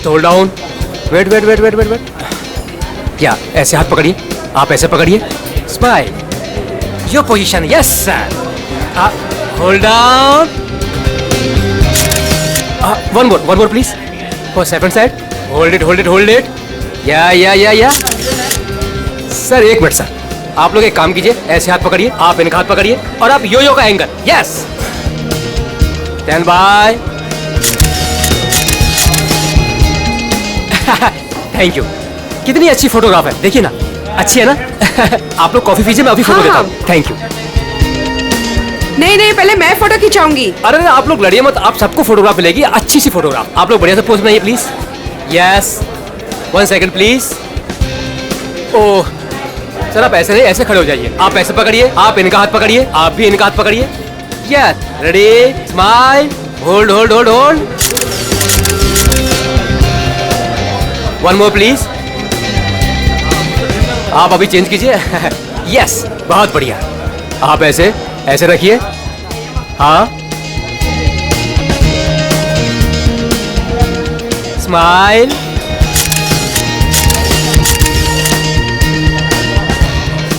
Just hold down, wait wait wait wait wait wait, या ऐसे हाथ पकड़िए, आप ऐसे पकड़िए, smile, your position, yes sir, hold down, one more please, for second side, hold it hold it hold it, या sir एक minute sir, आप लोग एक काम कीजिए, ऐसे हाथ पकड़िए, आप इनका हाथ पकड़िए और आप यो का angle, yes, stand by, thank you. कितनी अच्छी फोटोग्राफ है, देखिए ना, अच्छी है ना। आप लोग कॉफी पीजिए, मैं अभी फोटो लेता हूँ। Thank you. नहीं, पहले मैं फोटो खिंचाऊंगी। अरे आप लोग लड़िए मत, आप सबको फोटोग्राफ मिलेगी, अच्छी सी फोटोग्राफ। आप लोग बढ़िया से पोज बनाइए please. Yes, 1 second please. Oh sir, आप ऐसे नहीं, ऐसे खड़े हो जाइए, आप ऐसे पकड़िए, आप इनका हाथ पकड़िए, आप भी इनका हाथ पकड़िए। Yes, ready, smile, hold hold hold hold, one more please. आप अभी चेंज कीजिए। यस, बहुत बढ़िया। आप ऐसे ऐसे रखिए, हाँ, स्माइल,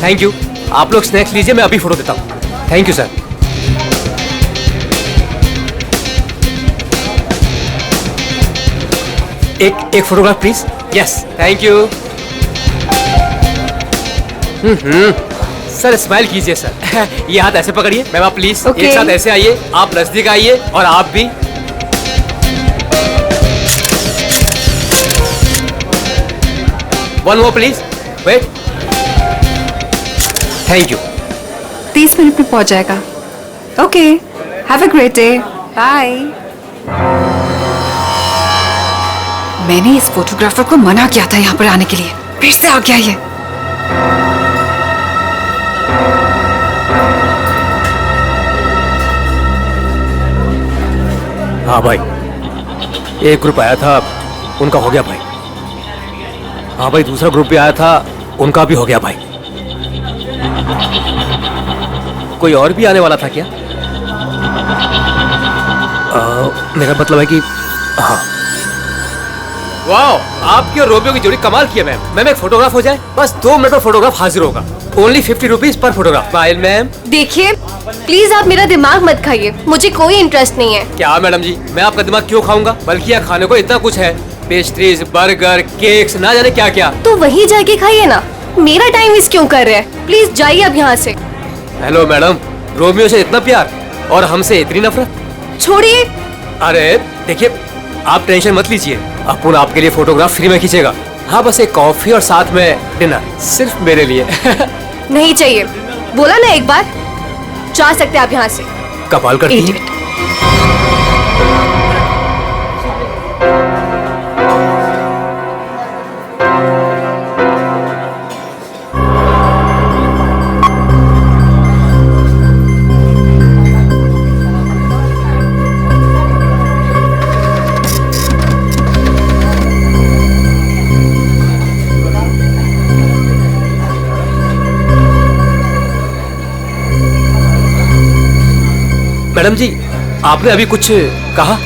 थैंक यू। आप लोग स्नैक्स लीजिए, मैं अभी फोटो देता हूँ। Thank you sir. एक photograph please. Yes, thank you. Sir smile कीजिए सर। ये हाथ ऐसे पकड़िए, मैम आप प्लीज एक साथ ऐसे आइए, आप नजदीक आइए और आप भी। One more please, wait, thank you. 30 minute में पहुंच जाएगा। Okay, have a great day, bye. मैंने इस फोटोग्राफर को मना किया था यहाँ पर आने के लिए, फिर से आ गया ये। हाँ भाई, एक ग्रुप आया था, उनका हो गया भाई। हाँ भाई, दूसरा ग्रुप भी आया था, उनका भी हो गया भाई। कोई और भी आने वाला था क्या? मेरा मतलब है कि हाँ। वाओ, आपकी और रोमियो की जोड़ी कमाल की है मैम। मैम एक फोटोग्राफ हो जाए, बस 2 मिनट में फोटोग्राफ हाजिर होगा। Only 50 rupees per photograph. Smile ma'am. देखिए प्लीज आप मेरा दिमाग मत खाइए, मुझे कोई इंटरेस्ट नहीं है। क्या मैडम जी, मैं आपका दिमाग क्यों खाऊंगा? बल्कि यहाँ खाने को इतना कुछ है, पेस्ट्रीज, बर्गर, केक्स, ना जाने क्या क्या। तो वहीं जाके खाइए ना, मेरा टाइम वेस्ट क्यों कर रहे हैं? प्लीज जाइए अब यहाँ से। हेलो मैडम, रोमियो से इतना प्यार और हमसे इतनी नफरत? छोड़िए। अरे देखिए, आप टेंशन मत लीजिए, अपुन आपके लिए फोटोग्राफ फ्री में खींचेगा। हाँ, बस एक कॉफी और साथ में डिनर, सिर्फ मेरे लिए। नहीं चाहिए, बोला ना एक बार। जा सकते आप यहाँ से। कमाल करती है। मैडम जी, आपने अभी कुछ कहा?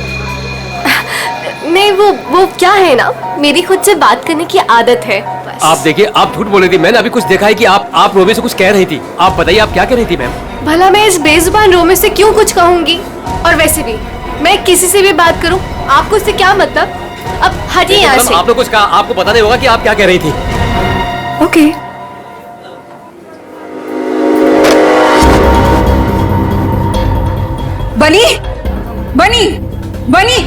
नहीं, वो क्या है ना, मेरी खुद से बात करने की आदत है बस। आप देखिए, आप झूठ बोल रही थी। मैंने अभी कुछ देखा है कि आप रोमियो से कुछ कह रही थी। आप बताइए, आप क्या कह रही थी मैम? भला मैं इस बेजुबान रोमियो से क्यों कुछ कहूंगी? और वैसे भी मैं किसी से भी बात करूं, आपको इससे क्या मतलब? अब हटिए यहाँ से। आपने कुछ कहा, आपको पता नहीं होगा कि आप क्या कह रही थी। ओके। बनी बनी बनी,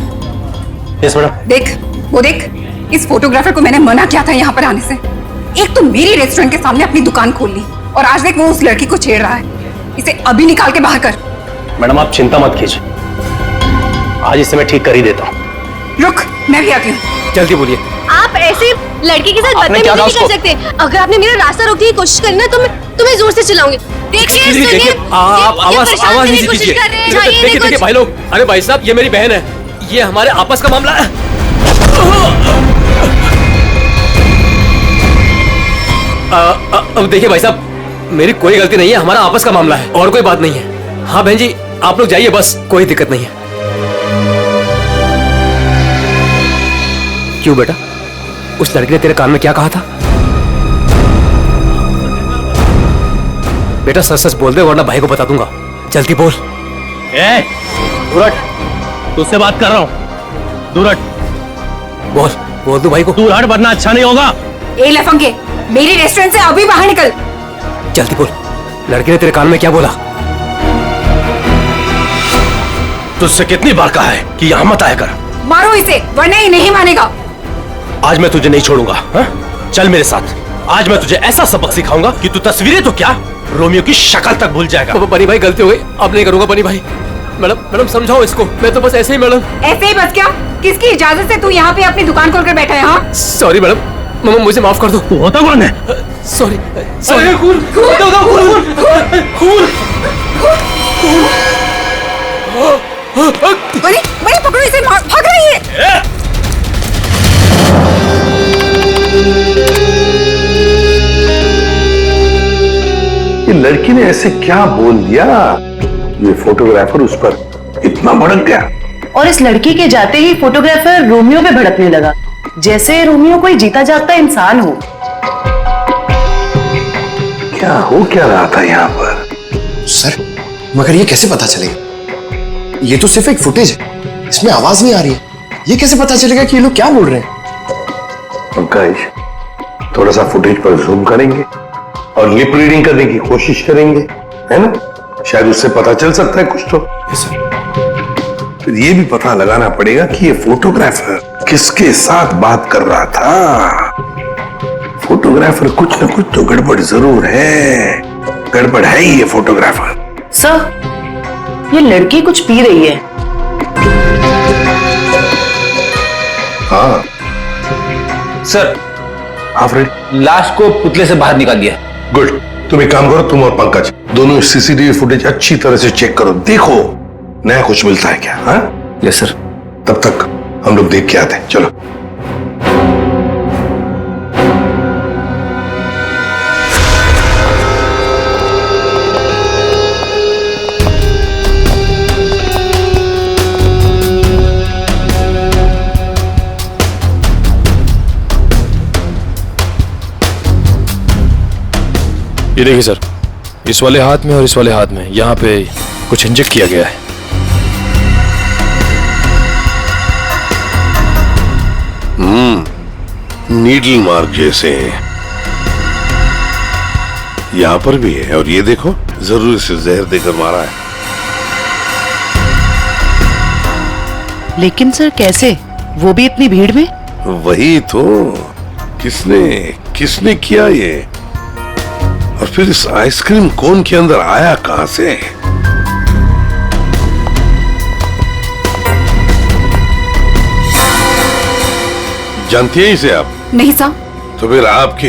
यस मैडम। देख, वो देख, इस फोटोग्राफर को मैंने मना किया था यहाँ पर आने से। एक तो मेरी रेस्टोरेंट के सामने अपनी दुकान खोल ली, और आज देख वो उस लड़की को छेड़ रहा है। इसे अभी निकाल के बाहर कर। मैडम आप चिंता मत कीजिए, आज इसे मैं ठीक कर ही देता हूँ। रुक, मैं भी आती हूँ। जल्दी बोलिए। आप ऐसे लड़के के साथ आपने क्या बदतमीजी कहा नहीं कर सकते। अगर आपने मेरा रास्ता रोकने की कोशिश करी ना, तो मैं तुम्हें जोर से चिल्लाऊंगी। देखिए, देखिए, आप आवाज नीचे कीजिए। देखिए देखिए भाई लोग, अरे भाई साहब, ये मेरी बहन है, ये हमारे आपस का मामला है। अब देखिए भाई साहब, मेरी कोई गलती नहीं है, हमारा आपस का मामला है और कोई बात नहीं है। हाँ बहन जी, आप लोग जाइए, बस कोई दिक्कत नहीं है। क्यों बेटा? उस लड़के ने तेरे कान में क्या कहा था? बेटा सच सच बोल दे वरना भाई को बता दूंगा। जल्दी बोल। दूर हट, तुझसे बात कर रहा हूँ। दूर हट। बोल बोल दो भाई को। दूर हट वरना अच्छा नहीं होगा। ए लफंगे, मेरी रेस्टोरेंट से अभी बाहर निकल। जल्दी बोल, लड़के ने तेरे कान में क्या बोला? तुझसे कितनी बार कहा है कि यहाँ मत आया कर। मारो इसे वरना ये नहीं मानेगा। आज मैं तुझे नहीं छोड़ूंगा। हा? चल मेरे साथ। आज मैं तुझे ऐसा सबक सिखाऊंगा कि तू तस्वीरें तो क्या, रोमियो की शक्ल तक भूल जाएगा। बनी भाई गलती हो गई, अब नहीं करूंगा। बनी भाई, मैडम समझाओ इसको। मैं तो बस ऐसे ही मैडम। ऐसे ही बस क्या? किसकी इजाजत से तू यहाँ पे अपनी दुकान खोलकर बैठा है? हाँ सॉरी मैडम, मुझे माफ कर दो। तू होता कौन है? सॉरी। बनी बनी पकड़ो इसे, भाग रही है। ये लड़की ने ऐसे क्या बोल दिया? ये फोटोग्राफर उस पर इतना भड़क गया। और इस लड़की के जाते ही फोटोग्राफर रोमियो पे भड़कने लगा, जैसे रोमियो कोई जीता जागता इंसान हो। क्या हो क्या रहा था यहाँ पर? सर, मगर ये कैसे पता चलेगा? ये तो सिर्फ एक फुटेज है, इसमें आवाज नहीं आ रही है। ये कैसे पता चलेगा कि ये लोग क्या बोल रहे हैं? पंकज, थोड़ा सा फुटेज पर जूम करेंगे और लिप रीडिंग करने की कोशिश करेंगे, है ना? शायद उससे पता चल सकता है कुछ तो। फिर ये भी पता लगाना पड़ेगा कि ये फोटोग्राफर किसके साथ बात कर रहा था। फोटोग्राफर कुछ ना कुछ तो गड़बड़ जरूर है। गड़बड़ है ही ये फोटोग्राफर। सर, ये लड़की कुछ पी रही है। हाँ सर, आफरीन, लाश को पुतले से बाहर निकाल दिया। गुड। तुम एक काम करो, तुम और पंकज दोनों सीसीटीवी फुटेज अच्छी तरह से चेक करो, देखो नया कुछ मिलता है क्या। हाँ यस सर। तब तक हम लोग देख के आते हैं। चलो। ये देखिए सर, इस वाले हाथ में और इस वाले हाथ में यहाँ पे कुछ इंजेक्ट किया गया है। नीडल मार्क जैसे हैं। यहां पर भी है, और ये देखो जरूर इसे जहर देकर मारा है। लेकिन सर कैसे, वो भी इतनी भीड़ में? वही तो, किसने किसने किया ये? और फिर इस आइसक्रीम कोन के अंदर आया कहां से? जानती है इसे आप? नहीं साहब। तो फिर आपके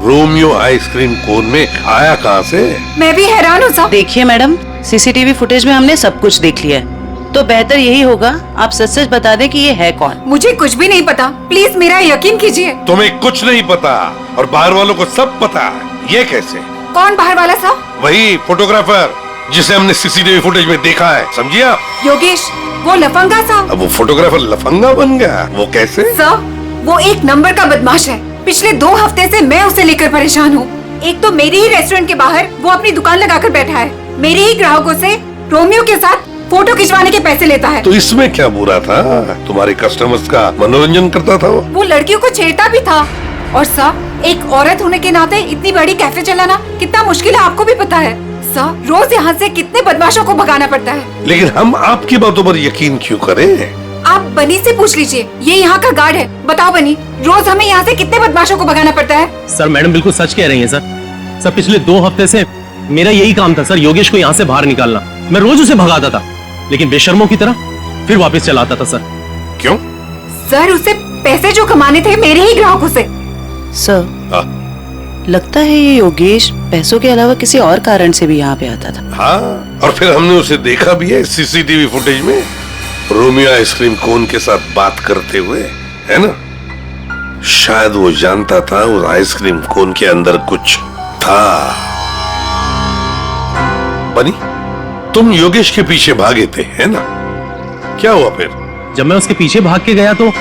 रोमियो आइसक्रीम कोन में आया कहां से? मैं भी हैरान हूँ साहब। देखिए मैडम, सीसीटीवी फुटेज में हमने सब कुछ देख लिया है, तो बेहतर यही होगा आप सच सच बता दें कि ये है कौन। मुझे कुछ भी नहीं पता, प्लीज मेरा यकीन कीजिए। तुम्हें कुछ नहीं पता और बाहर वालों को सब पता है। ये कैसे? कौन बाहर वाला साहब? वही फोटोग्राफर जिसे हमने सीसीटीवी फुटेज में देखा है, समझिए आप? योगेश, वो लफंगा साहब। अब वो फोटोग्राफर लफंगा बन गया? वो कैसे? सर, वो एक नंबर का बदमाश है। पिछले 2 हफ्ते से मैं उसे लेकर परेशान हूँ। एक तो मेरे ही रेस्टोरेंट के बाहर वो अपनी दुकान लगाकर बैठा है, मेरे ही ग्राहकों से रोमियो के साथ फोटो खिंचवाने के पैसे लेता है। तो इसमें क्या बुरा था? तुम्हारे कस्टमर्स का मनोरंजन करता था वो लड़कियों को छेड़ता भी था। और सर, एक औरत होने के नाते इतनी बड़ी कैफे चलाना कितना मुश्किल है, आपको भी पता है। सर, रोज यहाँ से कितने बदमाशों को भगाना पड़ता है। लेकिन हम आपकी बातों पर यकीन क्यों करें? आप बनी से पूछ लीजिए, ये यहाँ का गार्ड है। बताओ बनी, रोज हमें यहाँ से कितने बदमाशों को भगाना पड़ता है? सर मैडम बिल्कुल सच कह रही हैं सर। पिछले 2 हफ्ते से मेरा यही काम था सर, योगेश को यहाँ से बाहर निकालना। मैं रोज उसे भगाता था, लेकिन बेशर्मों की तरह फिर वापस चलाता था सर। क्यों? सर, उसे पैसे जो कमाने थे मेरे ही ग्राहकों से। सर, लगता है ये योगेश पैसों के अलावा किसी और कारण से भी यहाँ पे आता था। हाँ, और फिर हमने उसे देखा भी है सीसीटीवी फुटेज में, रोमियो आइसक्रीम कोन के साथ बात करते हुए, है ना? शायद वो जानता था उस आइसक्रीम कोन के अंदर कुछ था। बनी, तुम योगेश के पीछे भागे थे, है ना? क्या हुआ फिर? जब मैं उसके पीछे भाग के गया तो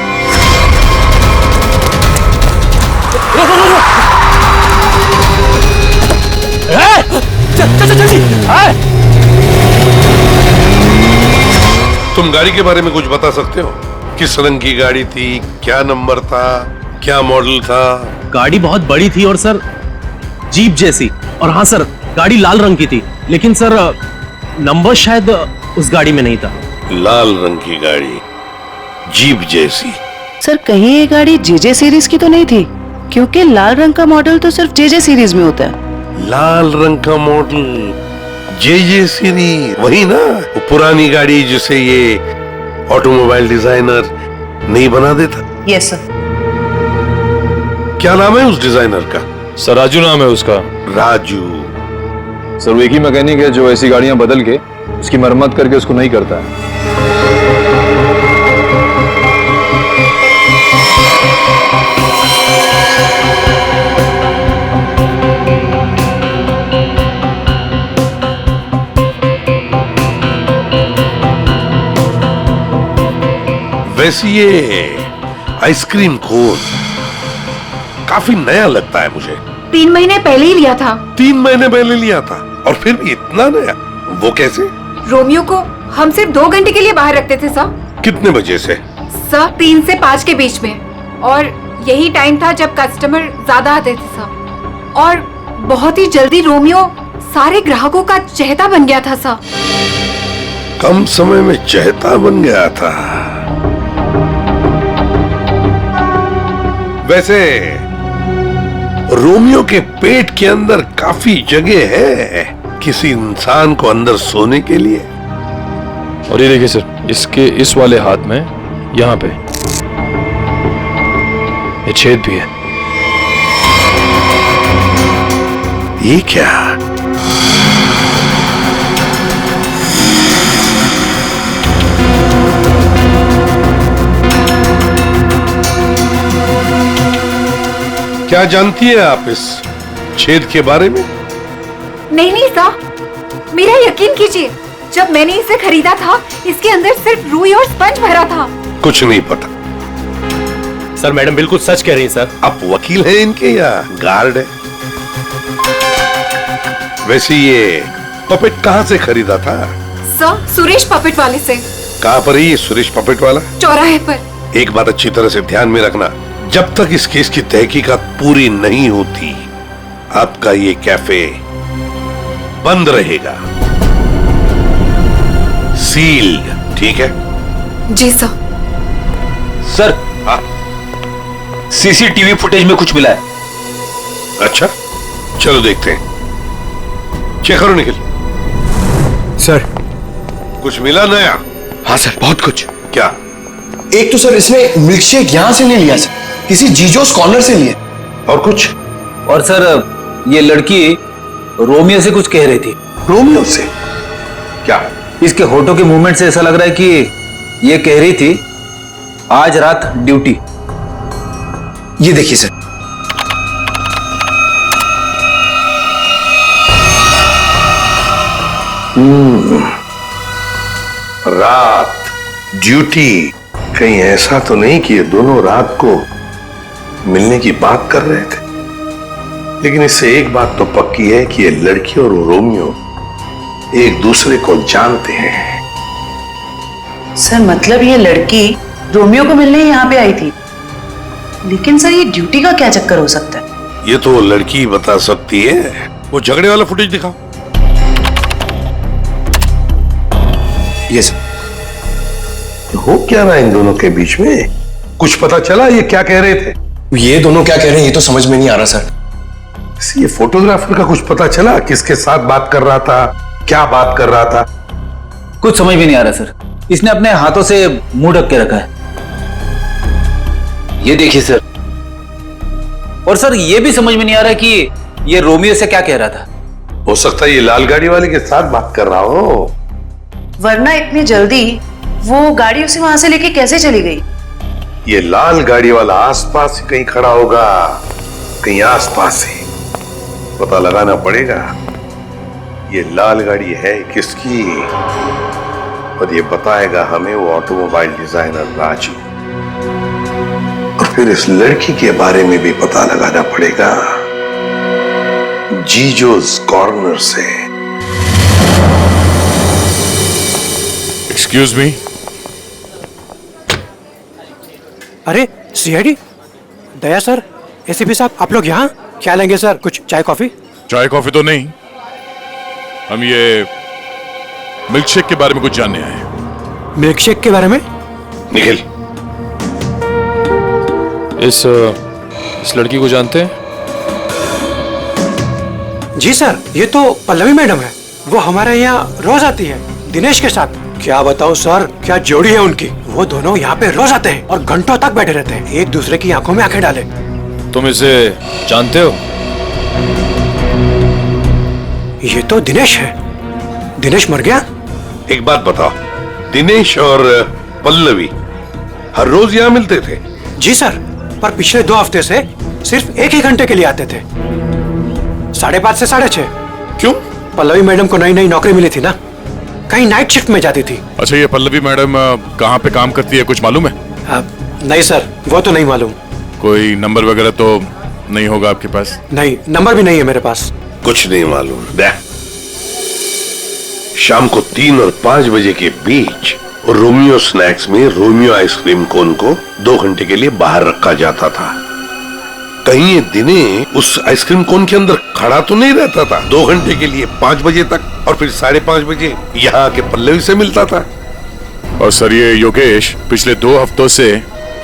चल चल चल जल्दी। हाँ। तुम गाड़ी के बारे में कुछ बता सकते हो? किस रंग की गाड़ी थी, क्या नंबर था, क्या मॉडल था? गाड़ी बहुत बड़ी थी और सर जीप जैसी। और हाँ सर, गाड़ी लाल रंग की थी, लेकिन सर नंबर शायद उस गाड़ी में नहीं था। लाल रंग की गाड़ी, जीप जैसी। सर कहीं ये गाड़ी जेजे सीरीज की तो नहीं थी? क्योंकि लाल रंग का मॉडल तो सिर्फ जेजे सीरीज में होता है। लाल रंग का मॉडल, जे सीरीज, वही ना? वो पुरानी गाड़ी जिसे ये ऑटोमोबाइल डिजाइनर नहीं बना देता। Yes sir. क्या नाम है उस डिजाइनर का? सर राजू नाम है उसका। राजू। सर वो एक ही मैकेनिक है जो ऐसी गाड़ियां बदल के उसकी मरम्मत करके उसको नहीं करता है। वैसे ये आइसक्रीम कोन काफी नया लगता है मुझे। 3 महीने पहले ही लिया था। 3 महीने पहले लिया था और फिर भी इतना नया? वो कैसे? रोमियो को हम सिर्फ 2 घंटे के लिए बाहर रखते थे सर। कितने बजे से? सर 3 से 5 के बीच में, और यही टाइम था जब कस्टमर ज्यादा आते थे सर। और बहुत ही जल्दी रोमियो सारे ग्राहकों का चहेता बन गया था सर। कम समय में चहेता बन गया था। वैसे रोमियो के पेट के अंदर काफी जगह है किसी इंसान को अंदर सोने के लिए। और ये देखिए सर, इसके इस वाले हाथ में यहाँ पे ये छेद भी है। ये क्या? क्या जानती है आप इस छेद के बारे में? नहीं सर, मेरा यकीन कीजिए, जब मैंने इसे खरीदा था इसके अंदर सिर्फ रुई और स्पंज भरा था। कुछ नहीं पता। सर मैडम बिल्कुल सच कह रही हैं सर। आप वकील हैं इनके या गार्ड है? वैसे ये पपेट कहाँ से खरीदा था? सर सुरेश पपेट वाले से। कहाँ पर है ये सुरेश पपेट वाला? चौराहे पर। एक बात अच्छी तरह से ध्यान में रखना, जब तक इस केस की तहकीकात पूरी नहीं होती आपका ये कैफे बंद रहेगा, सील्ड। ठीक है? जी सर। सर सीसीटीवी फुटेज में कुछ मिला है। अच्छा, चलो देखते हैं। चेक करो निखिल। सर। कुछ मिला नया? हाँ सर, बहुत कुछ। क्या? एक तो सर इसने मिल्कशेक यहां से नहीं लिया सर, किसी जीजोस कॉर्नर से लिए। और कुछ? और सर ये लड़की रोमियो से कुछ कह रही थी। रोमियो से? क्या? इसके होठों के मूवमेंट से ऐसा लग रहा है कि ये कह रही थी आज रात ड्यूटी। ये देखिए सर। रात ड्यूटी, कहीं ऐसा तो नहीं कि ये दोनों रात को मिलने की बात कर रहे थे? लेकिन इससे एक बात तो पक्की है कि ये लड़की और रोमियो एक दूसरे को जानते हैं। सर मतलब ये लड़की रोमियो को मिलने यहाँ पे आई थी, लेकिन सर ये ड्यूटी का क्या चक्कर हो सकता है? ये तो लड़की बता सकती है। वो झगड़े वाला फुटेज दिखाओ। ये सर। हो क्या रहा है इन दोनों के बीच में? कुछ पता चला ये क्या कह रहे थे? ये दोनों क्या कह रहे हैं ये तो समझ में नहीं आ रहा सर। ये फोटोग्राफर का कुछ पता चला? किसके साथ बात कर रहा था, क्या बात कर रहा था? कुछ समझ में नहीं आ रहा सर। इसने अपने हाथों से मुंह ढक के रखा है। ये देखिए सर। और सर ये भी समझ में नहीं आ रहा कि ये रोमियो से क्या कह रहा था। हो सकता है ये लाल गाड़ी वाले के साथ बात कर रहा हो। वरना इतनी जल्दी वो गाड़ी उसे वहां से लेके कैसे चली गई? ये लाल गाड़ी वाला आसपास ही कहीं खड़ा होगा, कहीं आसपास ही। पता लगाना पड़ेगा ये लाल गाड़ी है किसकी, और ये बताएगा हमें वो ऑटोमोबाइल डिजाइनर राजू। और फिर इस लड़की के बारे में भी पता लगाना पड़ेगा जीजोस कॉर्नर से। Excuse me. अरे सीआईडी दया सर, एसीपी साहब, आप लोग यहाँ क्या लेंगे सर? कुछ चाय कॉफी? चाय कॉफी तो नहीं, हम ये मिल्कशेक के बारे में कुछ जानने आए हैं। मिल्कशेक के बारे में? निखिल, इस लड़की को जानते हैं? जी सर, ये तो पल्लवी मैडम है। वो हमारे यहाँ रोज आती है दिनेश के साथ। क्या बताऊँ सर, क्या जोड़ी है उनकी। वो दोनों यहाँ पे रोज आते हैं और घंटों तक बैठे रहते हैं, एक दूसरे की आंखों में आंखें डाले। तुम इसे जानते हो? ये तो दिनेश है। दिनेश मर गया? एक बात बताओ, दिनेश और पल्लवी हर रोज यहाँ मिलते थे? जी सर, पर पिछले 2 हफ्ते से सिर्फ एक ही घंटे के लिए आते थे, 5:30 से 6:30। क्यों? पल्लवी मैडम को नई नई नौकरी मिली थी ना, कहीं नाइट शिफ्ट में जाती थी। अच्छा, ये पल्लवी मैडम कहाँ पे काम करती है, कुछ मालूम है? नहीं सर, वो तो नहीं मालूम। कोई नंबर वगैरह तो नहीं होगा आपके पास? नहीं, नंबर भी नहीं है मेरे पास। कुछ नहीं मालूम। देख, शाम को 3 और 5 बजे के बीच रोमियो स्नैक्स में रोमियो आइसक्रीम कोन को 2 घंटे के लिए बाहर रखा जाता था। कहीं ये दिनेश उस आइसक्रीम कोन के अंदर खड़ा तो नहीं रहता था 2 घंटे के लिए 5 बजे तक, और फिर 5:30 बजे यहाँ के पल्लवी से मिलता था। और सर, ये योगेश पिछले 2 हफ्तों से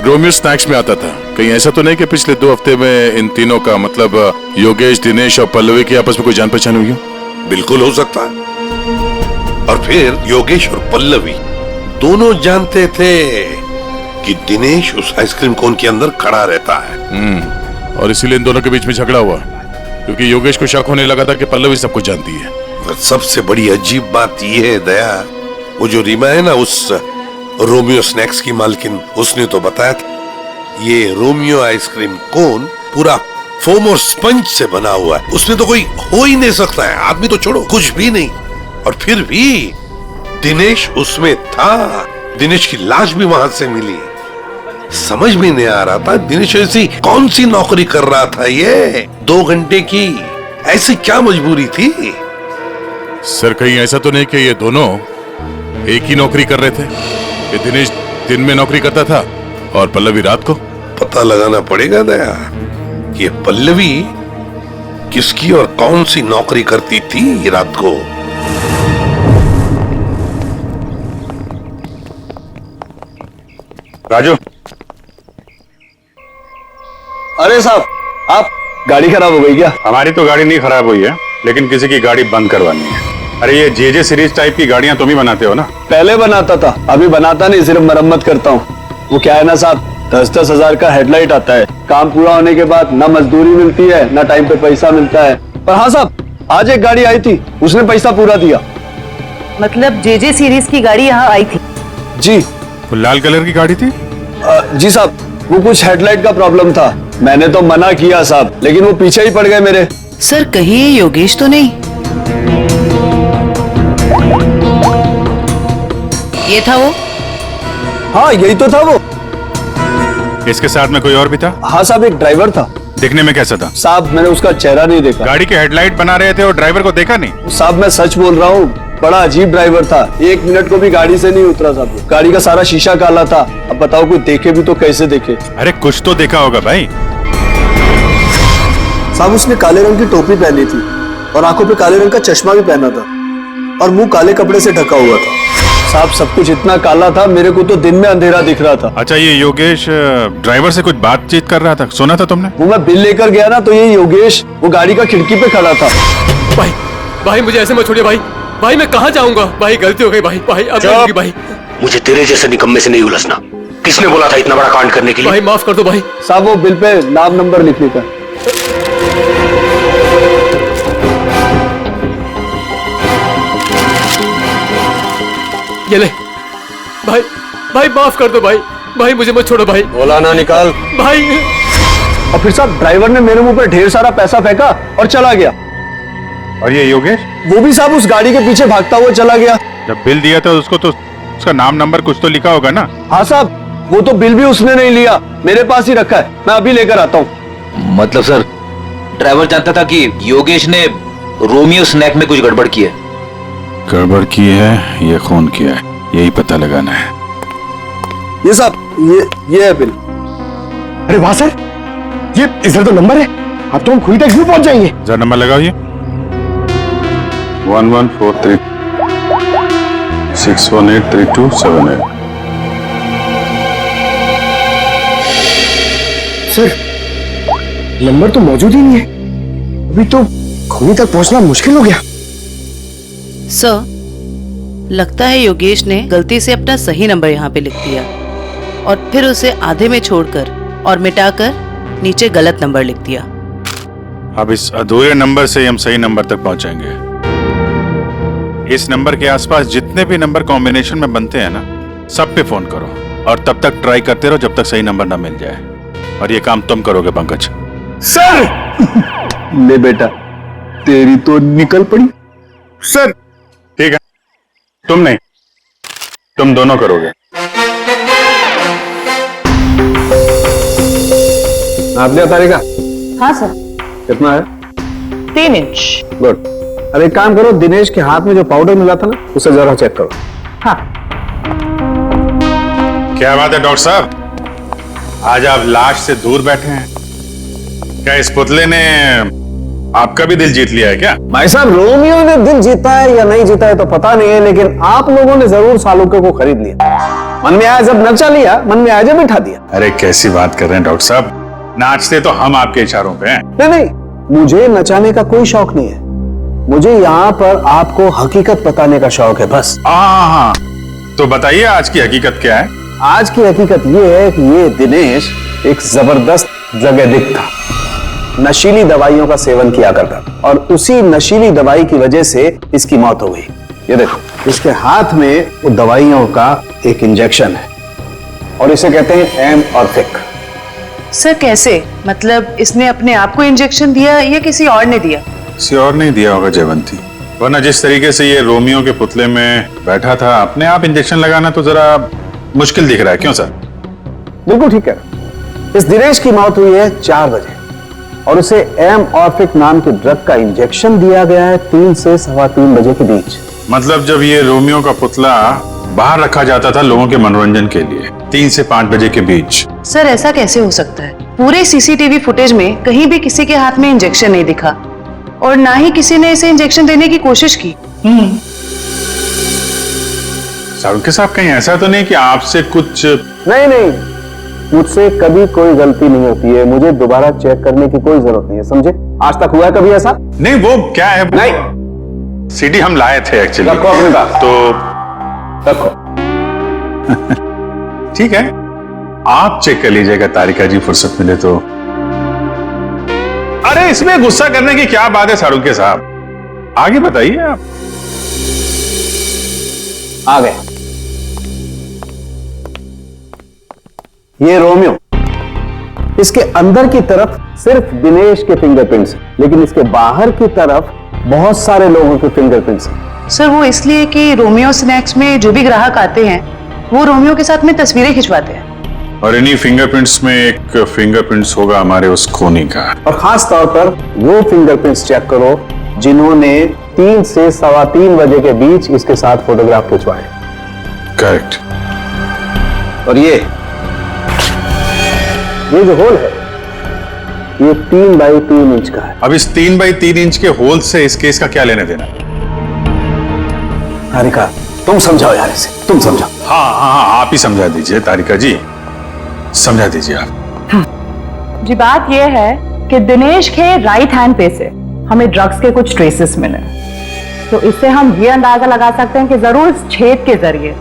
रोमियो स्नैक्स में आता था। कहीं ऐसा तो नहीं कि पिछले 2 हफ्ते में इन तीनों का, मतलब योगेश, दिनेश और पल्लवी की आपस में कोई जान पहचान हुई हो? बिल्कुल हो सकता है। और फिर योगेश और पल्लवी दोनों जानते थे कि दिनेश उस आइसक्रीम कोन के अंदर खड़ा रहता है। और इसीलिए इन दोनों के बीच में झगड़ा हुआ, क्योंकि योगेश को शक होने लगा था कि पल्लवी सब कुछ जानती है। पर सबसे बड़ी अजीब बात यह है दया, वो जो रीमा है ना, उस रोमियो स्नैक्स की मालकिन, उसने तो बताया था ये रोमियो आइसक्रीम कोन पूरा फोम और स्पंज से बना हुआ है, उसमें तो कोई हो ही नहीं सकता है, आदमी तो छोड़ो, कुछ भी नहीं। और फिर भी दिनेश उसमें था, दिनेश की लाश भी वहां से मिली। समझ में नहीं आ रहा था दिनेश ऐसी कौन सी नौकरी कर रहा था, ये 2 घंटे की ऐसी क्या मजबूरी थी? सर, कहीं ऐसा तो नहीं कि ये दोनों एक ही नौकरी कर रहे थे? ये दिनेश दिन में नौकरी करता था और पल्लवी रात को? पता लगाना पड़ेगा दया कि ये पल्लवी किसकी और कौन सी नौकरी करती थी रात को। राजू। अरे साहब, आप, गाड़ी खराब हो गई क्या? हमारी तो गाड़ी नहीं खराब हुई है, लेकिन किसी की गाड़ी बंद करवानी है। अरे ये जेजे सीरीज टाइप की गाड़ियां तुम ही बनाते हो ना? पहले बनाता था, अभी बनाता नहीं, सिर्फ मरम्मत करता हूँ। वो क्या है ना साहब, 10-10 हजार का हेडलाइट आता है, काम पूरा होने के बाद ना मजदूरी मिलती है ना टाइम पे पैसा मिलता है। पर हाँ साहब, आज एक गाड़ी आई थी, उसने पैसा पूरा दिया। मतलब जेजे सीरीज की गाड़ी यहाँ आई थी? जी। वो लाल कलर की गाड़ी थी? जी साहब, वो कुछ हेडलाइट का प्रॉब्लम था, मैंने तो मना किया साहब, लेकिन वो पीछे ही पड़ गए मेरे। सर, कहीं ये योगेश तो नहीं? ये था वो? हाँ, यही तो था वो। इसके साथ में कोई और भी था? हाँ साहब, एक ड्राइवर था। दिखने में कैसा था? साहब, मैंने उसका चेहरा नहीं देखा। गाड़ी के हेडलाइट बना रहे थे और ड्राइवर को देखा नहीं? साहब, मैं सच बोल रहा हूँ, बड़ा अजीब ड्राइवर था, 1 मिनट को भी गाड़ी से नहीं उतरा साहब। गाड़ी का सारा शीशा काला था। अब बताओ, कोई देखे भी तो कैसे देखे? अरे कुछ तो देखा होगा भाई। साहब, उसने काले रंग की टोपी पहनी थी और आंखों पे काले रंग का चश्मा भी पहना था और मुंह काले कपड़े से ढका हुआ था। साहब, सब कुछ इतना काला था, मेरे को तो दिन में अंधेरा दिख रहा था। अच्छा, ये योगेश ड्राइवर से कुछ बातचीत कर रहा था, सुना था तुमने? वो मैं बिल लेकर गया ना, तो ये योगेश वो गाड़ी का खिड़की पे खड़ा था। भाई, भाई मुझे ऐसे मत छोड़िए भाई। भाई मैं कहाँ जाऊंगा? भाई गलती हो गई भाई। भाई अब नहीं होगी भाई। मुझे तेरे जैसे निकम्मे से नहीं उलझना। किसने बोला था इतना बड़ा कांड करने के लिए? भाई माफ कर दो भाई। साहब, वो बिल पे नाम नंबर लिखने का। ये ले भाई। भाई माफ कर दो भाई। भाई मुझे मत छोड़ो भाई। बोला ना, निकाल भाई। और फिर साहब, ड्राइवर ने मेरे मुंह पे ढेर सारा पैसा फेंका और चला गया। और ये योगेश? वो भी साहब उस गाड़ी के पीछे भागता हुआ चला गया। जब बिल दिया था उसको तो उसका नाम नंबर कुछ तो लिखा होगा ना? हाँ साहब, वो तो बिल भी उसने नहीं लिया, मेरे पास ही रखा है, मैं अभी लेकर आता हूँ। मतलब सर, ड्राइवर जानता था कि योगेश ने रोमियो स्नैक में कुछ गड़बड़ की है? गड़बड़ की है या खून किया है? यही पता लगाना है। ये साहब ये है बिल। अरे वाह सर, ये इधर तो नंबर है, अब तो हम खुद तक यूं पहुंच जाएंगे। जरा नंबर लगाओ ये 1143 6183278। सर नंबर तो मौजूद ही नहीं है, अभी तो खूनी तक पहुंचना मुश्किल हो गया। सर, लगता है योगेश ने गलती से अपना सही नंबर यहाँ पे लिख दिया और फिर उसे आधे में छोड़कर और मिटाकर नीचे गलत नंबर लिख दिया। अब इस अधूरे नंबर से हम सही नंबर तक पहुंचेंगे। इस नंबर के आसपास जितने भी नंबर कॉम्बिनेशन में बनते हैं ना, सब पे फोन करो और तब तक ट्राई करते रहो जब तक सही नंबर ना मिल जाए। और ये काम तुम करोगे पंकज। सर ले बेटा, तेरी तो निकल पड़ी। सर ठीक है, तुम नहीं, तुम दोनों करोगे। नाप लिया तारिका? हाँ सर। कितना है? 3 इंच। गुड। अब एक काम करो, दिनेश के हाथ में जो पाउडर मिला था ना, उसे जरा चेक करो। हाँ। क्या बात है डॉक्टर साहब, आज आप लाश से दूर बैठे हैं। क्या इस पुतले ने आपका भी दिल जीत लिया है क्या? भाई साहब, रोमियो ने दिल जीता है या नहीं जीता है तो पता नहीं है, लेकिन आप लोगों ने जरूर सालुके को खरीद लिया। मन में आया जब नचा लिया, मन में आया जब बिठा दिया। अरे कैसी बात कर रहे हैं डॉक्टर साहब, नाचते तो हम आपके इशारों पे हैं। नहीं नहीं, मुझे नचाने का कोई शौक नहीं है, मुझे यहाँ पर आपको हकीकत बताने का शौक है बस। हाँ, तो बताइए आज की हकीकत क्या है? आज की हकीकत ये है कि ये दिनेश एक जबरदस्त ड्रग एडिक्ट था, नशीली दवाइयों का सेवन किया करता था और उसी नशीली दवाई की वजह से इसकी मौत हो गई। ये देखो, इसके हाथ में वो दवाइयों का एक इंजेक्शन है और इसे कहते हैं एम ऑर्फिक। सर कैसे? मतलब इसने अपने आप को इंजेक्शन दिया या किसी और ने दिया? किसी और नहीं दिया होगा जयवंती, वरना जिस तरीके से ये रोमियो के पुतले में बैठा था, अपने आप इंजेक्शन लगाना तो जरा मुश्किल दिख रहा है। क्यों सर? बिल्कुल ठीक है। इस दिनेश की मौत हुई है 4 बजे और उसे एम ऑर्फिक नाम की ड्रग का इंजेक्शन दिया गया है 3 से 3:15 बजे के बीच। मतलब जब ये रोमियो का पुतला बाहर रखा जाता था लोगों के मनोरंजन के लिए, 3 से 5 बजे के बीच। सर ऐसा कैसे हो सकता है? पूरे सीसीटीवी फुटेज में कहीं भी किसी के हाथ में इंजेक्शन नहीं दिखा और ना ही किसी ने इसे इंजेक्शन देने की कोशिश की। सारुके साहब, कहीं ऐसा तो नहीं कि आपसे कुछ? नहीं, मुझसे कभी कोई गलती नहीं होती है, मुझे दोबारा चेक करने की कोई जरूरत नहीं है, समझे? आज तक हुआ है कभी ऐसा? नहीं, वो क्या है? नहीं, सीडी हम लाए थे एक्चुअली। रखो अपनी बात। तो रखो। ठीक है, आप चेक कर लीजिएगा तारिका जी, फुर्सत मिले तो। अरे इसमें गुस्सा करने की क्या बात है सारुके साहब, आगे बताइए आप। आ गए। ये रोमियो, इसके अंदर की तरफ सिर्फ दिनेश के फिंगरप्रिंट्स हैं, लेकिन इसके बाहर की तरफ बहुत सारे लोगों के फिंगरप्रिंट्स हैं। सर वो इसलिए कि रोमियो स्नैक्स में जो भी ग्राहक आते हैं वो रोमियो के साथ में तस्वीरें खिंचवाते हैं। और इन्हीं फिंगरप्रिंट्स में एक फिंगरप्रिंट्स होगा हमारे उस खूनी का। और खास तौर पर वो फिंगरप्रिंट्स चेक करो जिन्होंने 3 से 3:15 बजे के बीच इसके साथ फोटोग्राफ खिंचवाए। करेक्ट। और ये जो होल है ये 3 बाई 3 इंच का है। अब इस 3 बाई 3 इंच के होल से इस केस का क्या लेने देना? तारिका तुम समझाओ यार इसे, तुम समझाओ। हाँ, आप ही समझा दीजिए तारिका जी, समझा दीजिए आप। जी बात यह है कि दिनेश के राइट हैंड पे से हमें ड्रग्स के कुछ ट्रेसेस मिले, तो इससे हम ये अंदाजा लगा सकते हैं कि जरूर इस छेद के जरिए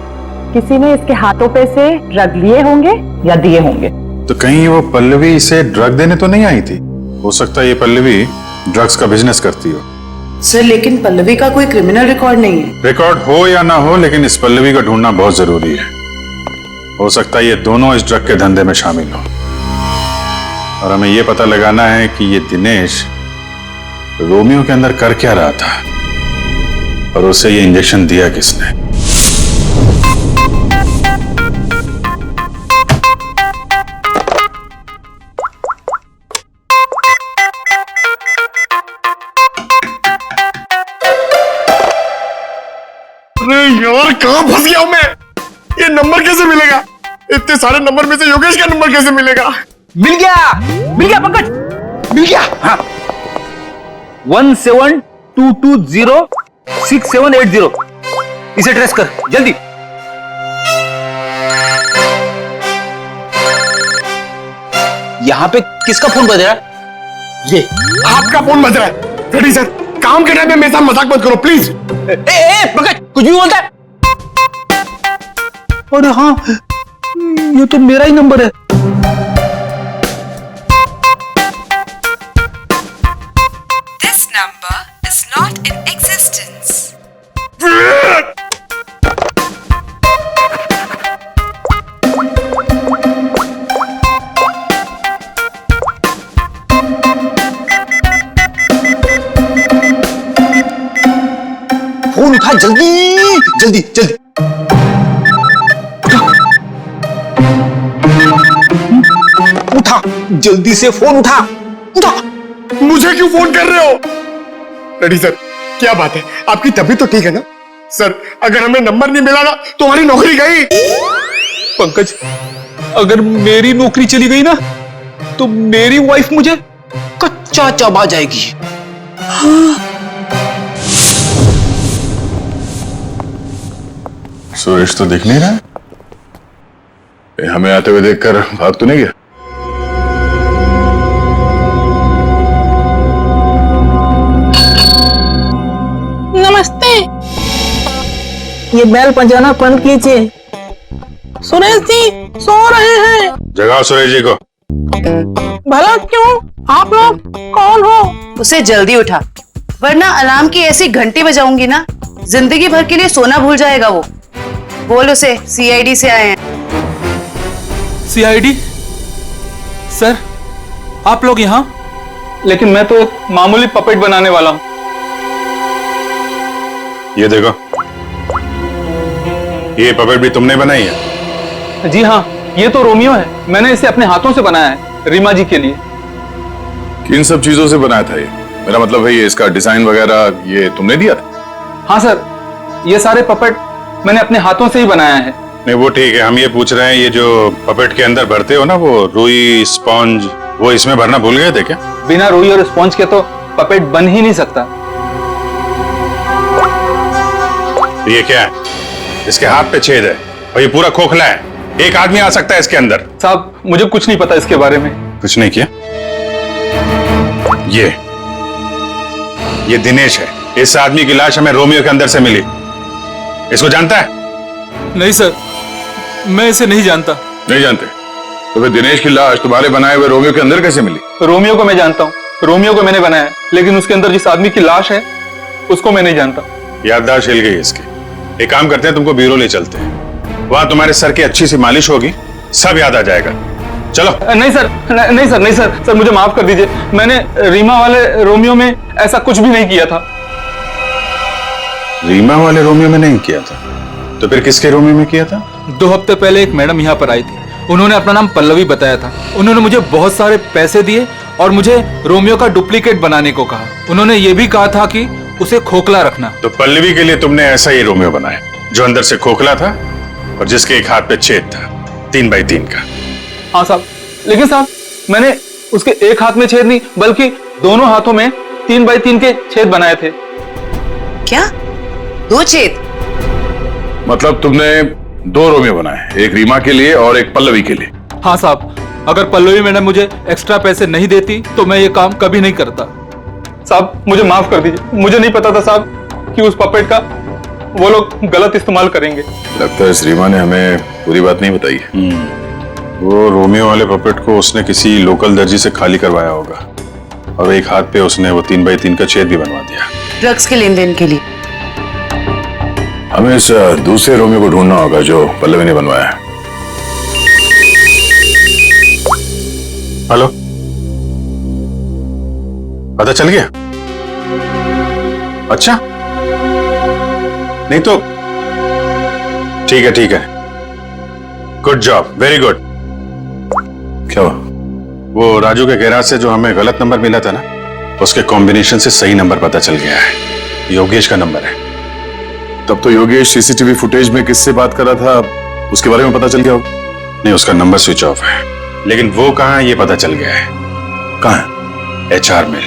किसी ने इसके हाथों पे से ड्रग लिए होंगे या दिए होंगे। तो कहीं वो पल्लवी इसे ड्रग देने तो नहीं आई थी? हो सकता है ये पल्लवी ड्रग्स का बिजनेस करती हो। सर लेकिन पल्लवी का कोई क्रिमिनल रिकॉर्ड नहीं है। रिकॉर्ड हो या ना हो, लेकिन इस पल्लवी को ढूंढना बहुत जरूरी है। हो सकता है ये दोनों इस ड्रग के धंधे में शामिल हो और हमें ये पता लगाना है कि ये दिनेश रोमियो के अंदर कर क्या रहा था और उसे ये इंजेक्शन दिया किसने। अरे यार कहाँ फंस गया हूँ मैं? ये नंबर कैसे मिलेगा? इतने सारे नंबर में से योगेश का नंबर कैसे मिलेगा? मिल गया पंकज, मिल गया। हाँ 17220670, इसे ट्रेस कर जल्दी। यहाँ पे किसका फोन बज रहा है? ये आपका फोन बज रहा है। रेडी सर, काम के टाइम में मेरे साथ मजाक मत करो प्लीज। पंकज कुछ भी बोलता है। अरे हाँ, ये तो मेरा ही नंबर है। This number is not in existence. Phone उठा जल्दी जल्दी जल्दी। उठा जल्दी से, फोन उठा उठा। मुझे क्यों फोन कर रहे हो? रेडी सर, क्या बात है? आपकी तबीयत तो ठीक है ना? सर, अगर हमें नंबर नहीं मिला ना तो हमारी नौकरी गई। पंकज, अगर मेरी नौकरी चली गई ना तो मेरी वाइफ मुझे कच्चा चबा जाएगी। सुरेश तो दिख नहीं रहा है। हमें आते हुए देखकर भाग तो नहीं गया? नमस्ते, ये बैल बजाना बंद कीजिए। सुरेश जी सो रहे हैं। जगाओ सुरेश जी को। भला क्यों? आप लोग कौन हो? उसे जल्दी उठा, वरना अलार्म की ऐसी घंटी बजाऊंगी ना, जिंदगी भर के लिए सोना भूल जाएगा वो। बोल उसे सीआईडी से आए हैं। सीआईडी? सर, आप लोग यहाँ? लेकिन मैं तो एक मामूली पपेट बनाने वाला हूँ। ये देखो, ये पपेट भी तुमने बनाई है? जी हाँ, ये तो रोमियो है। मैंने इसे अपने हाथों से बनाया है, रीमा जी के लिए। किन सब चीजों से बनाया था ये? मेरा मतलब है ये इसका डिजाइन वगैरह ये तुमने दिया था? हाँ सर, ये सारे पपेट मैंने अपने हाथों से ही बनाया है। नहीं वो ठीक है, हम ये पूछ रहे हैं ये जो पपेट के अंदर भरते हो ना, वो रुई स्पॉन्ज, वो इसमें भरना भूल गए थे क्या? बिना रुई और स्पॉन्ज के तो पपेट बन ही नहीं सकता। ये क्या है? इसके हाथ पे छेद है और ये पूरा खोखला है। एक आदमी आ सकता है इसके अंदर। साहब, मुझे कुछ नहीं पता इसके बारे में। कुछ नहीं किया? ये दिनेश है। इस आदमी की लाश हमें रोमियो के अंदर से मिली। इसको जानता है? नहीं सर, मैं इसे नहीं जानता। नहीं जानते? तो फिर दिनेश की लाश तुम्हारे बनाए हुए रोमियो के अंदर कैसे मिली? रोमियो को मैं जानता हूँ, रोमियो को मैंने बनाया, लेकिन उसके अंदर जिस आदमी की लाश है उसको मैं नहीं जानता। याददाश्त हिल गई इसकी। एक काम करते हैं, तुमको ब्यूरो ले चलते हैं। वहां तुम्हारे सर की अच्छी सी मालिश होगी, सब याद आ जाएगा। चलो। नहीं सर, नहीं सर, नहीं सर, सर मुझे माफ कर दीजिए। मैंने रीमा वाले रोमियो में ऐसा कुछ भी नहीं किया था। रीमा वाले रोमियो में नहीं किया था? तो फिर किसके रोमियो में किया था? 2 हफ्ते पहले एक मैडम यहाँ पर आई थी। उन्होंने अपना नाम पल्लवी बताया था। उन्होंने मुझे बहुत सारे पैसे दिए और मुझे रोमियो का डुप्लीकेट बनाने को कहा। उन्होंने ये भी कहा था कि उसे खोखला रखना। तो पल्लवी के लिए तुमने ऐसा ही रोमियो बनाया, जो अंदर से खोखला था और जिसके एक हाथ पे छेद था, 3 बाई 3 का। हाँ साहब, लेकिन साहब मैंने उसके एक हाथ में छेद नहीं, बल्कि दोनों हाथों में 3 बाई 3 के छेद बनाए थे। क्या? 2 छेद? मतलब तुमने 2 रोमियो बनाए, एक रीमा के लिए और एक पल्लवी के लिए? हाँ साहब, अगर पल्लवी मैडम मुझे एक्स्ट्रा पैसे नहीं देती तो मैं ये काम कभी नहीं करता। साहब मुझे माफ कर दीजिए, मुझे नहीं पता था साहब कि उस पपेट का वो लोग गलत इस्तेमाल करेंगे। लगता है इस रीमा ने हमें पूरी बात नहीं बताई है। वो रोमियो वाले पपेट को उसने किसी लोकल दर्जी से खाली करवाया होगा और एक हाथ पे उसने वो 3 बाई 3 का छेद भी बनवा दिया। ड्रग्स के लेन देन के लिए। हमें इस दूसरे रोमियो को ढूंढना होगा जो पल्लवी ने बनवाया है। हेलो, पता चल गया? अच्छा, नहीं तो ठीक है, ठीक है, गुड जॉब, वेरी गुड। क्या हुआ? वो राजू के गैराज से जो हमें गलत नंबर मिला था ना, उसके कॉम्बिनेशन से सही नंबर पता चल गया है। योगेश का नंबर है। तब तो योगेश सीसीटीवी फुटेज में किससे बात कर रहा था उसके बारे में पता चल गया होगा? नहीं, उसका नंबर स्विच ऑफ है, लेकिन वो कहाँ है ये पता चल गया है। कहाँ है? HR में।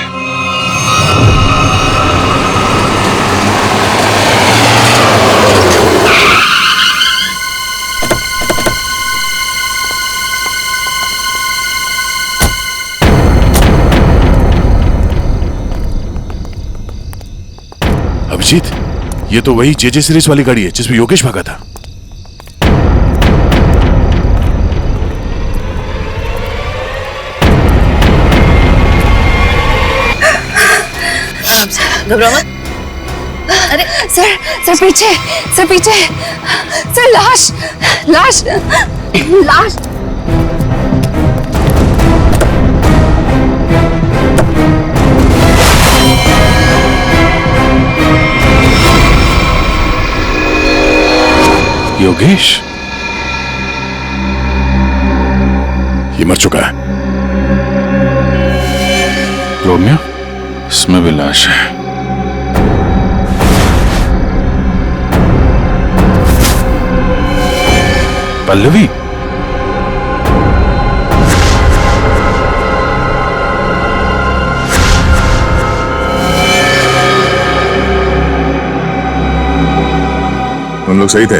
अभिजीत, ये तो वही JJ सीरीज वाली गाड़ी है जिसमें योगेश भागा था। घबराओ मत। अरे सर, पीछे, सर पीछे, सर लाश, लाश, लाश। योगेश ये मर चुका है। रोमियो, इसमें भी लाश है। पल्लवी, हम लोग सही थे।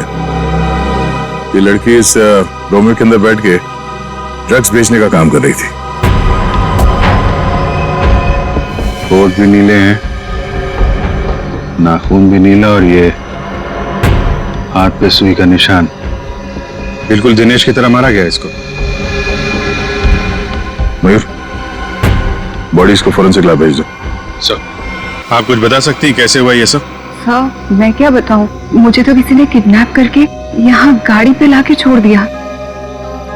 ये लड़की इस रोमियो के अंदर बैठ के ड्रग्स बेचने का काम कर रही थी। होठ भी नीले हैं, नाखून भी नीला, और ये हाथ पे सुई का निशान। बिल्कुल दिनेश की तरह मारा गया इसको। मयूर, बॉडी इसको फोरेंसिक लैब भेज दो। सर, आप कुछ बता सकती हैं कैसे हुआ ये सब? हाँ, मैं क्या बताऊं, मुझे तो किसी ने किडनैप करके यहाँ गाड़ी पे लाके छोड़ दिया।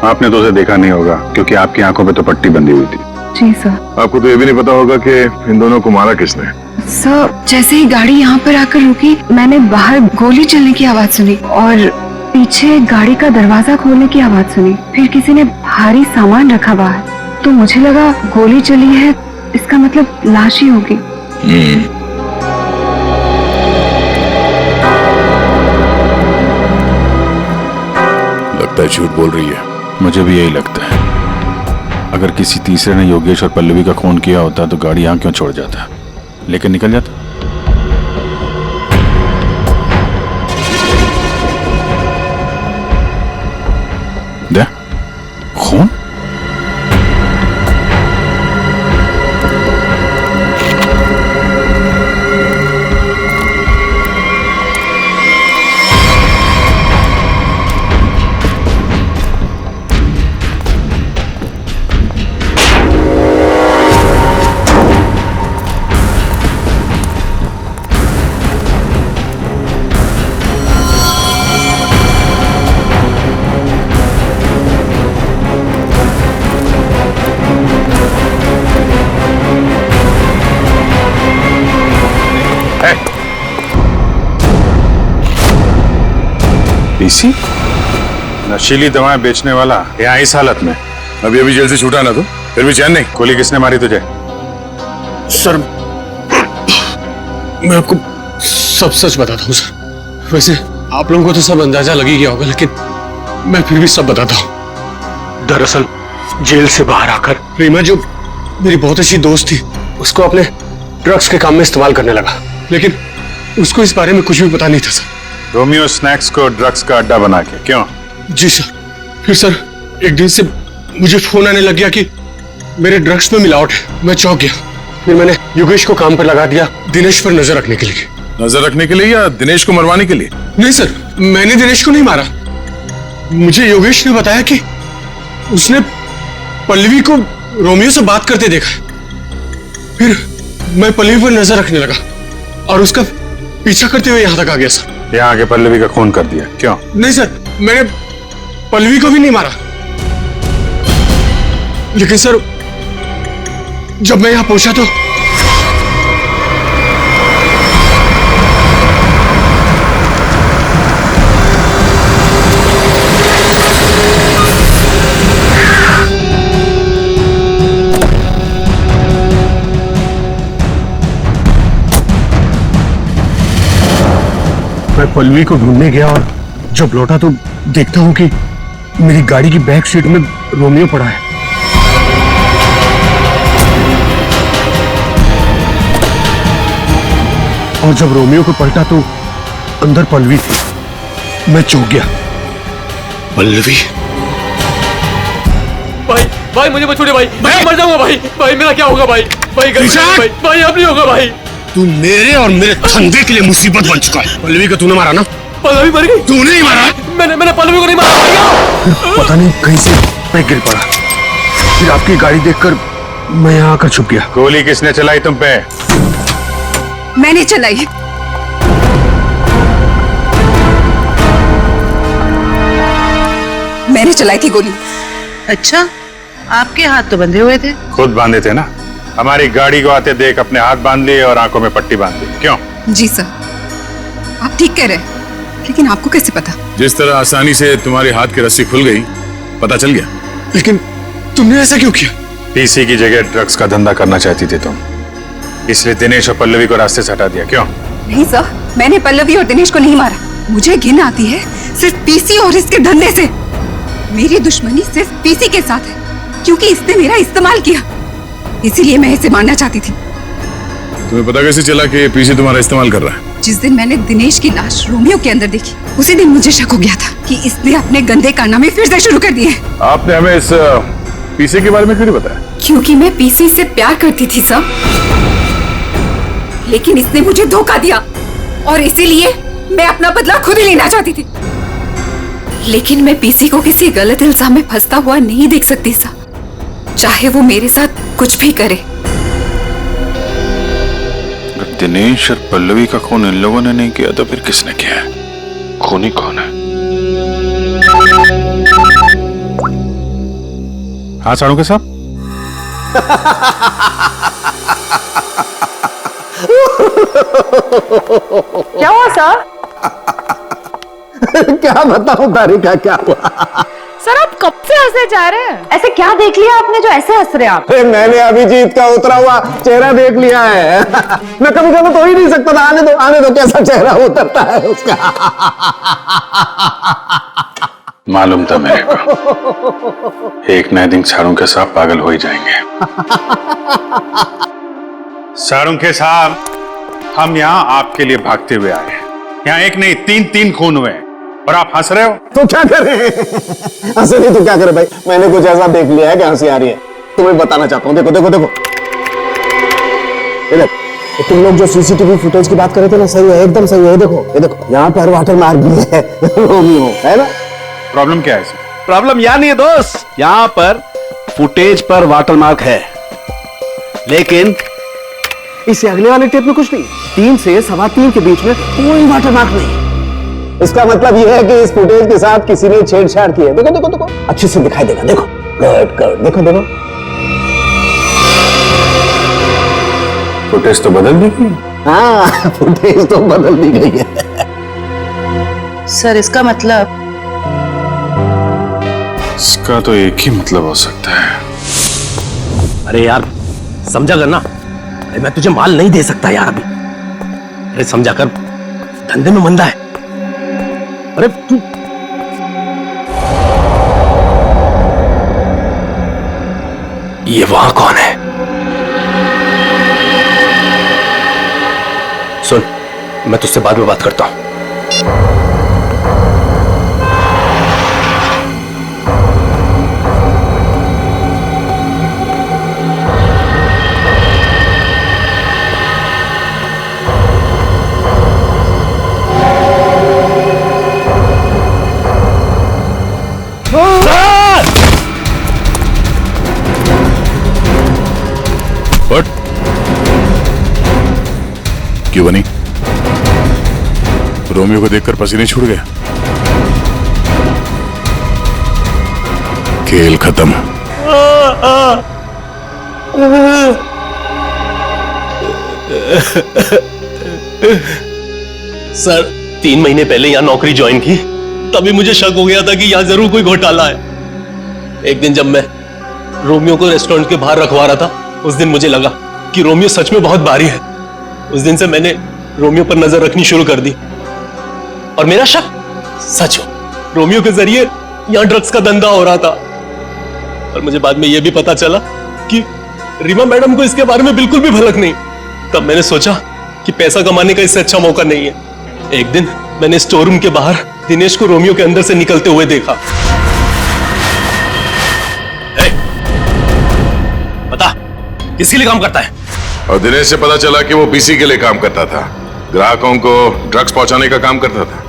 आपने तो उसे देखा नहीं होगा क्योंकि आपकी आंखों पे तो पट्टी बंधी हुई थी। जी सर। आपको तो ये भी नहीं पता होगा कि इन दोनों को मारा किसने। सर, जैसे ही गाड़ी यहाँ पर आकर रुकी, मैंने बाहर गोली चलने की आवाज सुनी और पीछे गाड़ी का दरवाजा खोलने की आवाज सुनी। फिर किसी ने भारी सामान रखा बाहर, तो मुझे लगा गोली चली है, इसका मतलब लाश ही होगी। लगता है झूठ बोल रही है। मुझे भी यही लगता है। अगर किसी तीसरे ने योगेश और पल्लवी का खून किया होता तो गाड़ी यहाँ क्यों छोड़ जाता, लेकिन निकल जाता। दे खून। पीसी, नशीली दवाएं बेचने वाला यहाँ इस हालत में। अभी अभी जेल से छूटा ना तो फिर भी चैन नहीं। गोली किसने मारी तुझे? सर, मैं आपको सब सच बताता हूँ सर। वैसे आप लोगों को तो सब अंदाजा लग ही गया होगा, लेकिन मैं फिर भी सब बताता हूँ। दरअसल जेल से बाहर आकर रीमा, जो मेरी बहुत अच्छी दोस्त थी, उसको अपने ड्रग्स के काम में इस्तेमाल करने लगा, लेकिन उसको इस बारे में कुछ भी पता नहीं था सर। रोमियो स्नैक्स को ड्रग्स का अड्डा बना के क्यों? जी सर। फिर सर एक दिन से मुझे फोन आने लग गया कि मेरे ड्रग्स में मिलावट है। मैं चौंक गया। फिर मैंने योगेश को काम पर लगा दिया, दिनेश पर नजर रखने के लिए। नजर रखने के लिए या दिनेश को मरवाने के लिए? नहीं सर, मैंने दिनेश को नहीं मारा। मुझे योगेश ने बताया कि उसने पल्लवी को रोमियो से बात करते देखा। फिर मैं पल्लवी पर नजर रखने लगा और उसका पीछा करते हुए यहाँ तक आ गया सर। यहाँ आके पल्लवी का खून कर दिया क्यों? नहीं सर, मैंने पल्लवी को भी नहीं मारा, लेकिन सर जब मैं यहाँ पहुंचा तो मैं पल्लवी को ढूंढने गया और जब लौटा तो देखता हूँ कि मेरी गाड़ी की बैक सीट में रोमियो पड़ा है। और जब रोमियो को पलटा तो अंदर पल्लवी थी। मैं चौंक गया। पल्लवी? भाई मुझे मत छोड़िए भाई, मैं मर जाऊंगा भाई मेरा क्या होगा भाई भाई अब नहीं होगा भाई। तू मेरे और मेरे धंधे के लिए मुसीबत बन चुका है। पल्लवी को तूने मारा ना? पल्लवी मर गई? तूने ही मारा? मैंने पल्लवी को नहीं मारा। पता नहीं कहीं से मैं गिर पड़ा, फिर आपकी गाड़ी देखकर मैं यहाँ आकर छुप गया। गोली किसने चलाई तुम पे? मैंने चलाई। मैंने चलाई थी गोली। अच्छा, आपके हाथ तो बंधे हुए थे। खुद बांधे थे ना। हमारी गाड़ी को आते देख अपने हाथ बांध लिए और आंखों में पट्टी बांध ली। क्यों? जी सर, आप ठीक कह रहे, लेकिन आपको कैसे पता? जिस तरह आसानी से तुम्हारे हाथ की रस्सी खुल गई, पता चल गया। लेकिन तुमने ऐसा क्यों किया? पीसी की जगह ड्रग्स का धंधा करना चाहती थी तुम, इसलिए दिनेश और पल्लवी को रास्ते से हटा दिया। क्यों? नहीं सर, मैंने पल्लवी और दिनेश को नहीं मारा। मुझे घिन आती है सिर्फ पीसी और इसके धंधे से। मेरी दुश्मनी सिर्फ पीसी के साथ है, क्योंकि इसने मेरा इस्तेमाल किया, इसीलिए मैं इसे मारना चाहती थी। तुम्हें पता कैसे चला कि पीसी तुम्हारा इस्तेमाल कर रहा है? जिस दिन मैंने दिनेश की लाश रोमियो के अंदर देखी, उसी दिन मुझे शक हो गया था कि इसने अपने गंदे कारनामे फिर से शुरू कर दिए। आपने हमें इस पीसी के बारे में क्यों नहीं बताया? क्योंकि मैं पीसी से प्यार करती थी सर, लेकिन इसने मुझे धोखा दिया और इसीलिए मैं अपना बदला खुद ही लेना चाहती थी। लेकिन मैं पीसी को किसी गलत इल्जाम में फंसता हुआ नहीं देख सकती सर, चाहे वो मेरे साथ कुछ भी करे। दिनेश और पल्लवी का खून इन लोगों ने नहीं किया तो फिर किसने किया है? खूनी कौन है? हाँ साड़ू के साहब। क्या हुआ सर? क्या बताऊं तारिका, क्या हुआ? सर आप कब से हंसे जा रहे हैं? ऐसे क्या देख लिया आपने जो ऐसे हंस रहे हैं आप? मैंने अभिजीत का उतरा हुआ चेहरा देख लिया है। मैं कभी कभी तो ही नहीं सकता था। आने दो कैसा चेहरा उतरता है उसका। मालूम था मेरे को, एक नए दिन साड़ू के साहब पागल हो ही जाएंगे। साड़ू के साहब, हम यहाँ आपके लिए भागते हुए आए हैं। यहाँ एक नहीं तीन खून हुए और आप हंस रहे हो। तो क्या करें? हंसे नहीं तो क्या करें भाई? मैंने कुछ ऐसा देख लिया है कि हंसी आ रही है। तुम्हें बताना चाहता हूँ। देखो देखो देखो, तो तुम लोग जो सीसीटीवी फुटेज की बात कर रहे थे ना, सही है, एकदम सही है। देखो ये देखो, यहाँ पर वाटर मार्क भी है रोमियो, है ना? प्रॉब्लम क्या है इसे? प्रॉब्लम यहाँ नहीं है दोस्त, यहाँ पर फुटेज पर वाटर मार्क है, लेकिन इससे अगले वाले टेप में कुछ नहीं। 3 से 3:15 के बीच में कोई वाटर मार्क नहीं। इसका मतलब यह है कि इस फुटेज के साथ किसी ने छेड़छाड़ की है। देखो देखो देखो, अच्छे से दिखाई देगा। देखो गुड, देखो देखो, फुटेज तो बदल दी गई। हाँ, फुटेज तो बदल दी गई है। सर इसका मतलब? इसका तो एक ही मतलब हो सकता है। अरे यार समझा कर ना, अरे मैं तुझे माल नहीं दे सकता यार अभी। अरे समझा कर, धंधे में मंदा है। अरे तू ये वहां कौन है? सुन, मैं तुझसे बाद में बात करता हूं। बट क्यों बनी? रोमियो को देखकर पसीने छूट गए। खेल खत्म। सर 3 महीने पहले यहाँ नौकरी ज्वाइन की, तभी मुझे शक हो गया था कि यहाँ जरूर कोई घोटाला है। एक दिन जब मैं रोमियो को रेस्टोरेंट के बाहर रखवा रहा था, उस दिन मुझे लगा कि रोमियो सच में बहुत भारी है। उस दिन से मैंने रोमियो पर नजर रखनी शुरू कर दी। और मेरा शक सच हो। रोमियो के जरिए यहां ड्रग्स का धंधा हो रहा था। और मुझे बाद में यह भी पता चला कि रीमा मैडम को इसके बारे में बिल्कुल भी भनक नहीं। तब मैंने सोचा कि पैसा कमाने का इससे अच्छा मौका नहीं है। एक दिन मैंने स्टोर रूम के बाहर दिनेश को रोमियो के अंदर से निकलते हुए देखा। बता, किसी लिए काम करता है? और दिनेश से पता चला कि वो पीसी के लिए काम करता था, ग्राहकों को ड्रग्स पहुंचाने का काम करता था।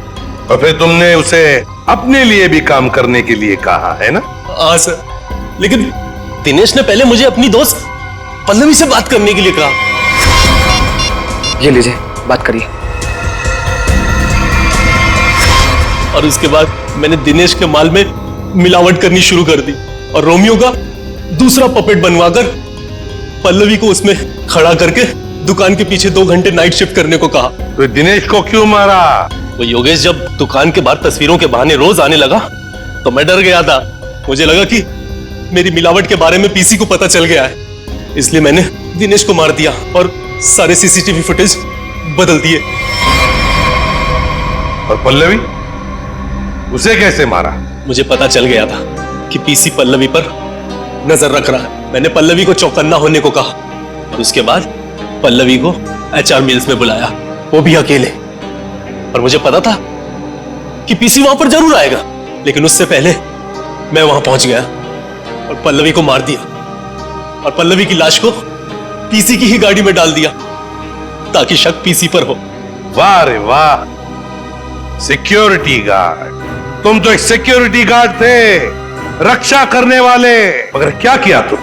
और फिर तुमने उसे अपने लिए भी काम करने के लिए कहा है ना? हाँ सर, लेकिन दिनेश ने पहले मुझे अपनी दोस्त पल्लवी से बात करने के लिए कहा। ये लीजिए, बात करिए। और उसके बाद मैंने दिनेश के माल में मिलावट करनी शुरू कर दी और रोमियो का दूसरा पपेट बनवाकर पल्लवी को उसमें खड़ा करके दुकान के पीछे 2 घंटे नाइट शिफ्ट करने को कहा। तो दिनेश को क्यों मारा? वो योगेश जब दुकान के बाहर तस्वीरों के बहाने रोज आने लगा तो मैं डर गया था। मुझे लगा कि मेरी मिलावट के बारे में पीसी को पता चल गया है, इसलिए मैंने दिनेश को मार दिया और सारे सीसीटीवी फुटेज बदल दिए। और पल्लवी, उसे कैसे मारा? मुझे पता चल गया था कि पीसी पल्लवी पर नजर रख रहा है। मैंने पल्लवी को चौकन्ना होने को कहा और उसके बाद पल्लवी को एचआर मिल्स में बुलाया, वो भी अकेले। और मुझे पता था कि पीसी वहां पर जरूर आएगा, लेकिन उससे पहले मैं वहां पहुंच गया और पल्लवी को मार दिया और पल्लवी की लाश को पीसी की ही गाड़ी में डाल दिया ताकि शक पीसी पर हो। वाह रे वाह, सिक्योरिटी गार्ड! तुम तो एक सिक्योरिटी गार्ड थे, रक्षा करने वाले। मगर क्या किया तुम?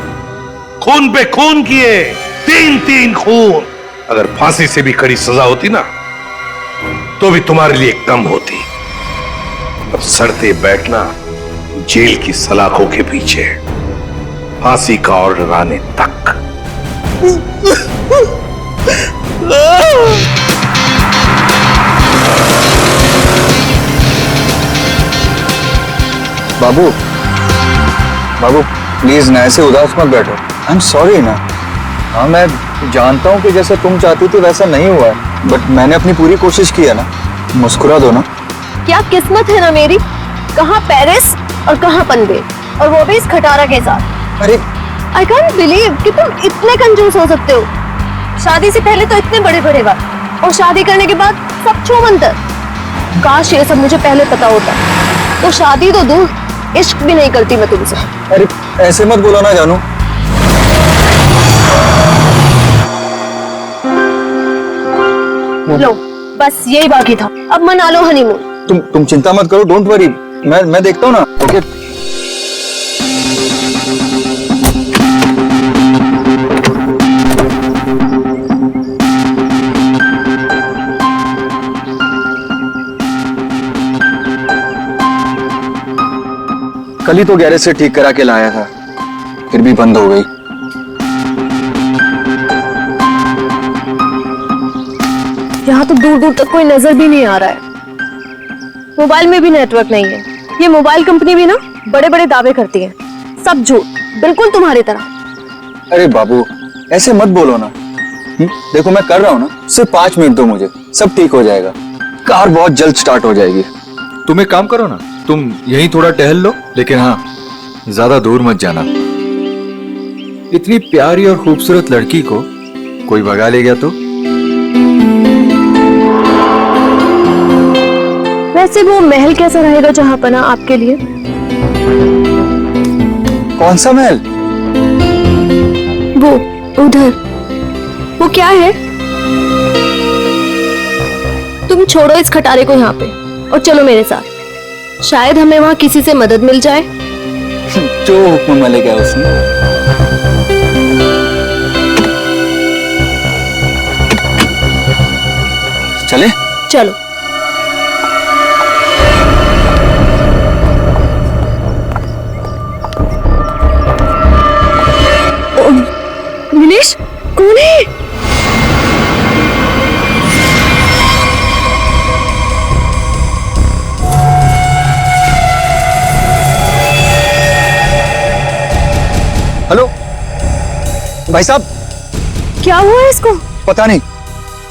खून पे खून किए, 3 खून। अगर फांसी से भी कड़ी सजा होती ना तो भी तुम्हारे लिए कम होती। अब सड़ते बैठना जेल की सलाखों के पीछे, फांसी का ऑर्डर आने तक। बाबू, बाबू प्लीज ना ऐसे उदास मत बैठो। आई एम सॉरी ना। हाँ, मैं जानता हूँ कि जैसा तुम चाहती थी वैसा नहीं हुआ है, बट मैंने अपनी पूरी कोशिश की है ना। मुस्कुरा दो ना। क्या किस्मत है ना मेरी, कहाँ पेरिस और कहाँ पनवेल, और वो भी इस खटारा के साथ। अरे आई कांट बिलीव कि तुम इतने कंजूस हो सकते हो। शादी से पहले तो इतने बड़े बड़े बात, और शादी करने के बाद सब छूमंतर। काश ये सब मुझे पहले पता होता, तो शादी तो दूर, इश्क भी नहीं करती मैं तुमसे। अरे ऐसे मत बोलो ना जानू। लो, बस यही बाकी था, अब मना लो हनीमून। तुम चिंता मत करो, डोंट वरी। मैं देखता हूँ ना। ओके। कल ही तो गैरेज से ठीक करा के लाया था, फिर भी बंद हो गई। यहाँ तो दूर दूर तक कोई नजर भी नहीं आ रहा है। मोबाइल में भी नेटवर्क नहीं है। ये मोबाइल कंपनी भी ना बड़े बड़े दावे करती है, सब झूठ, बिल्कुल तुम्हारी तरह। अरे बाबू ऐसे मत बोलो ना। देखो मैं कर रहा हूँ ना, सिर्फ 5 मिनट दो मुझे, सब ठीक हो जाएगा। कार बहुत जल्द स्टार्ट हो जाएगी। तुम एक काम करो ना, तुम यहीं थोड़ा टहल लो, लेकिन हाँ ज्यादा दूर मत जाना। इतनी प्यारी और खूबसूरत लड़की को कोई भगा ले गया तो? वैसे वो महल कैसा रहेगा जहाँ पना आपके लिए? कौन सा महल? वो उधर, वो क्या है? तुम छोड़ो इस खटारे को यहाँ पे और चलो मेरे साथ, शायद हमें वहाँ किसी से मदद मिल जाए। जो हुक्म मिलेगा उसने। चले? चलो। दिनेश, कौन है? हेलो भाई साहब। क्या हुआ है इसको? पता नहीं,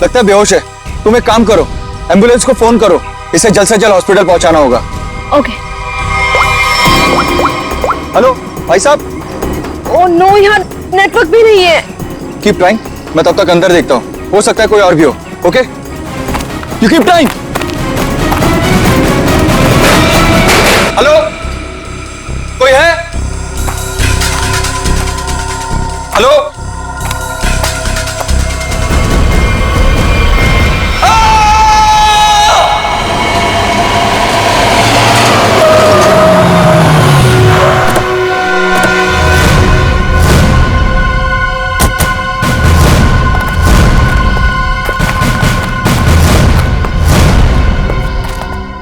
लगता है बेहोश है। तुम एक काम करो, एम्बुलेंस को फोन करो। इसे जल्द से जल्द हॉस्पिटल पहुंचाना होगा। ओके। हेलो भाई साहब। ओह नो, यहाँ नेटवर्क भी नहीं है। कीप ट्राइंग, मैं तब तक अंदर देखता हूँ, हो सकता है कोई और भी हो। Okay, you keep trying. Hello, कोई है? हेलो,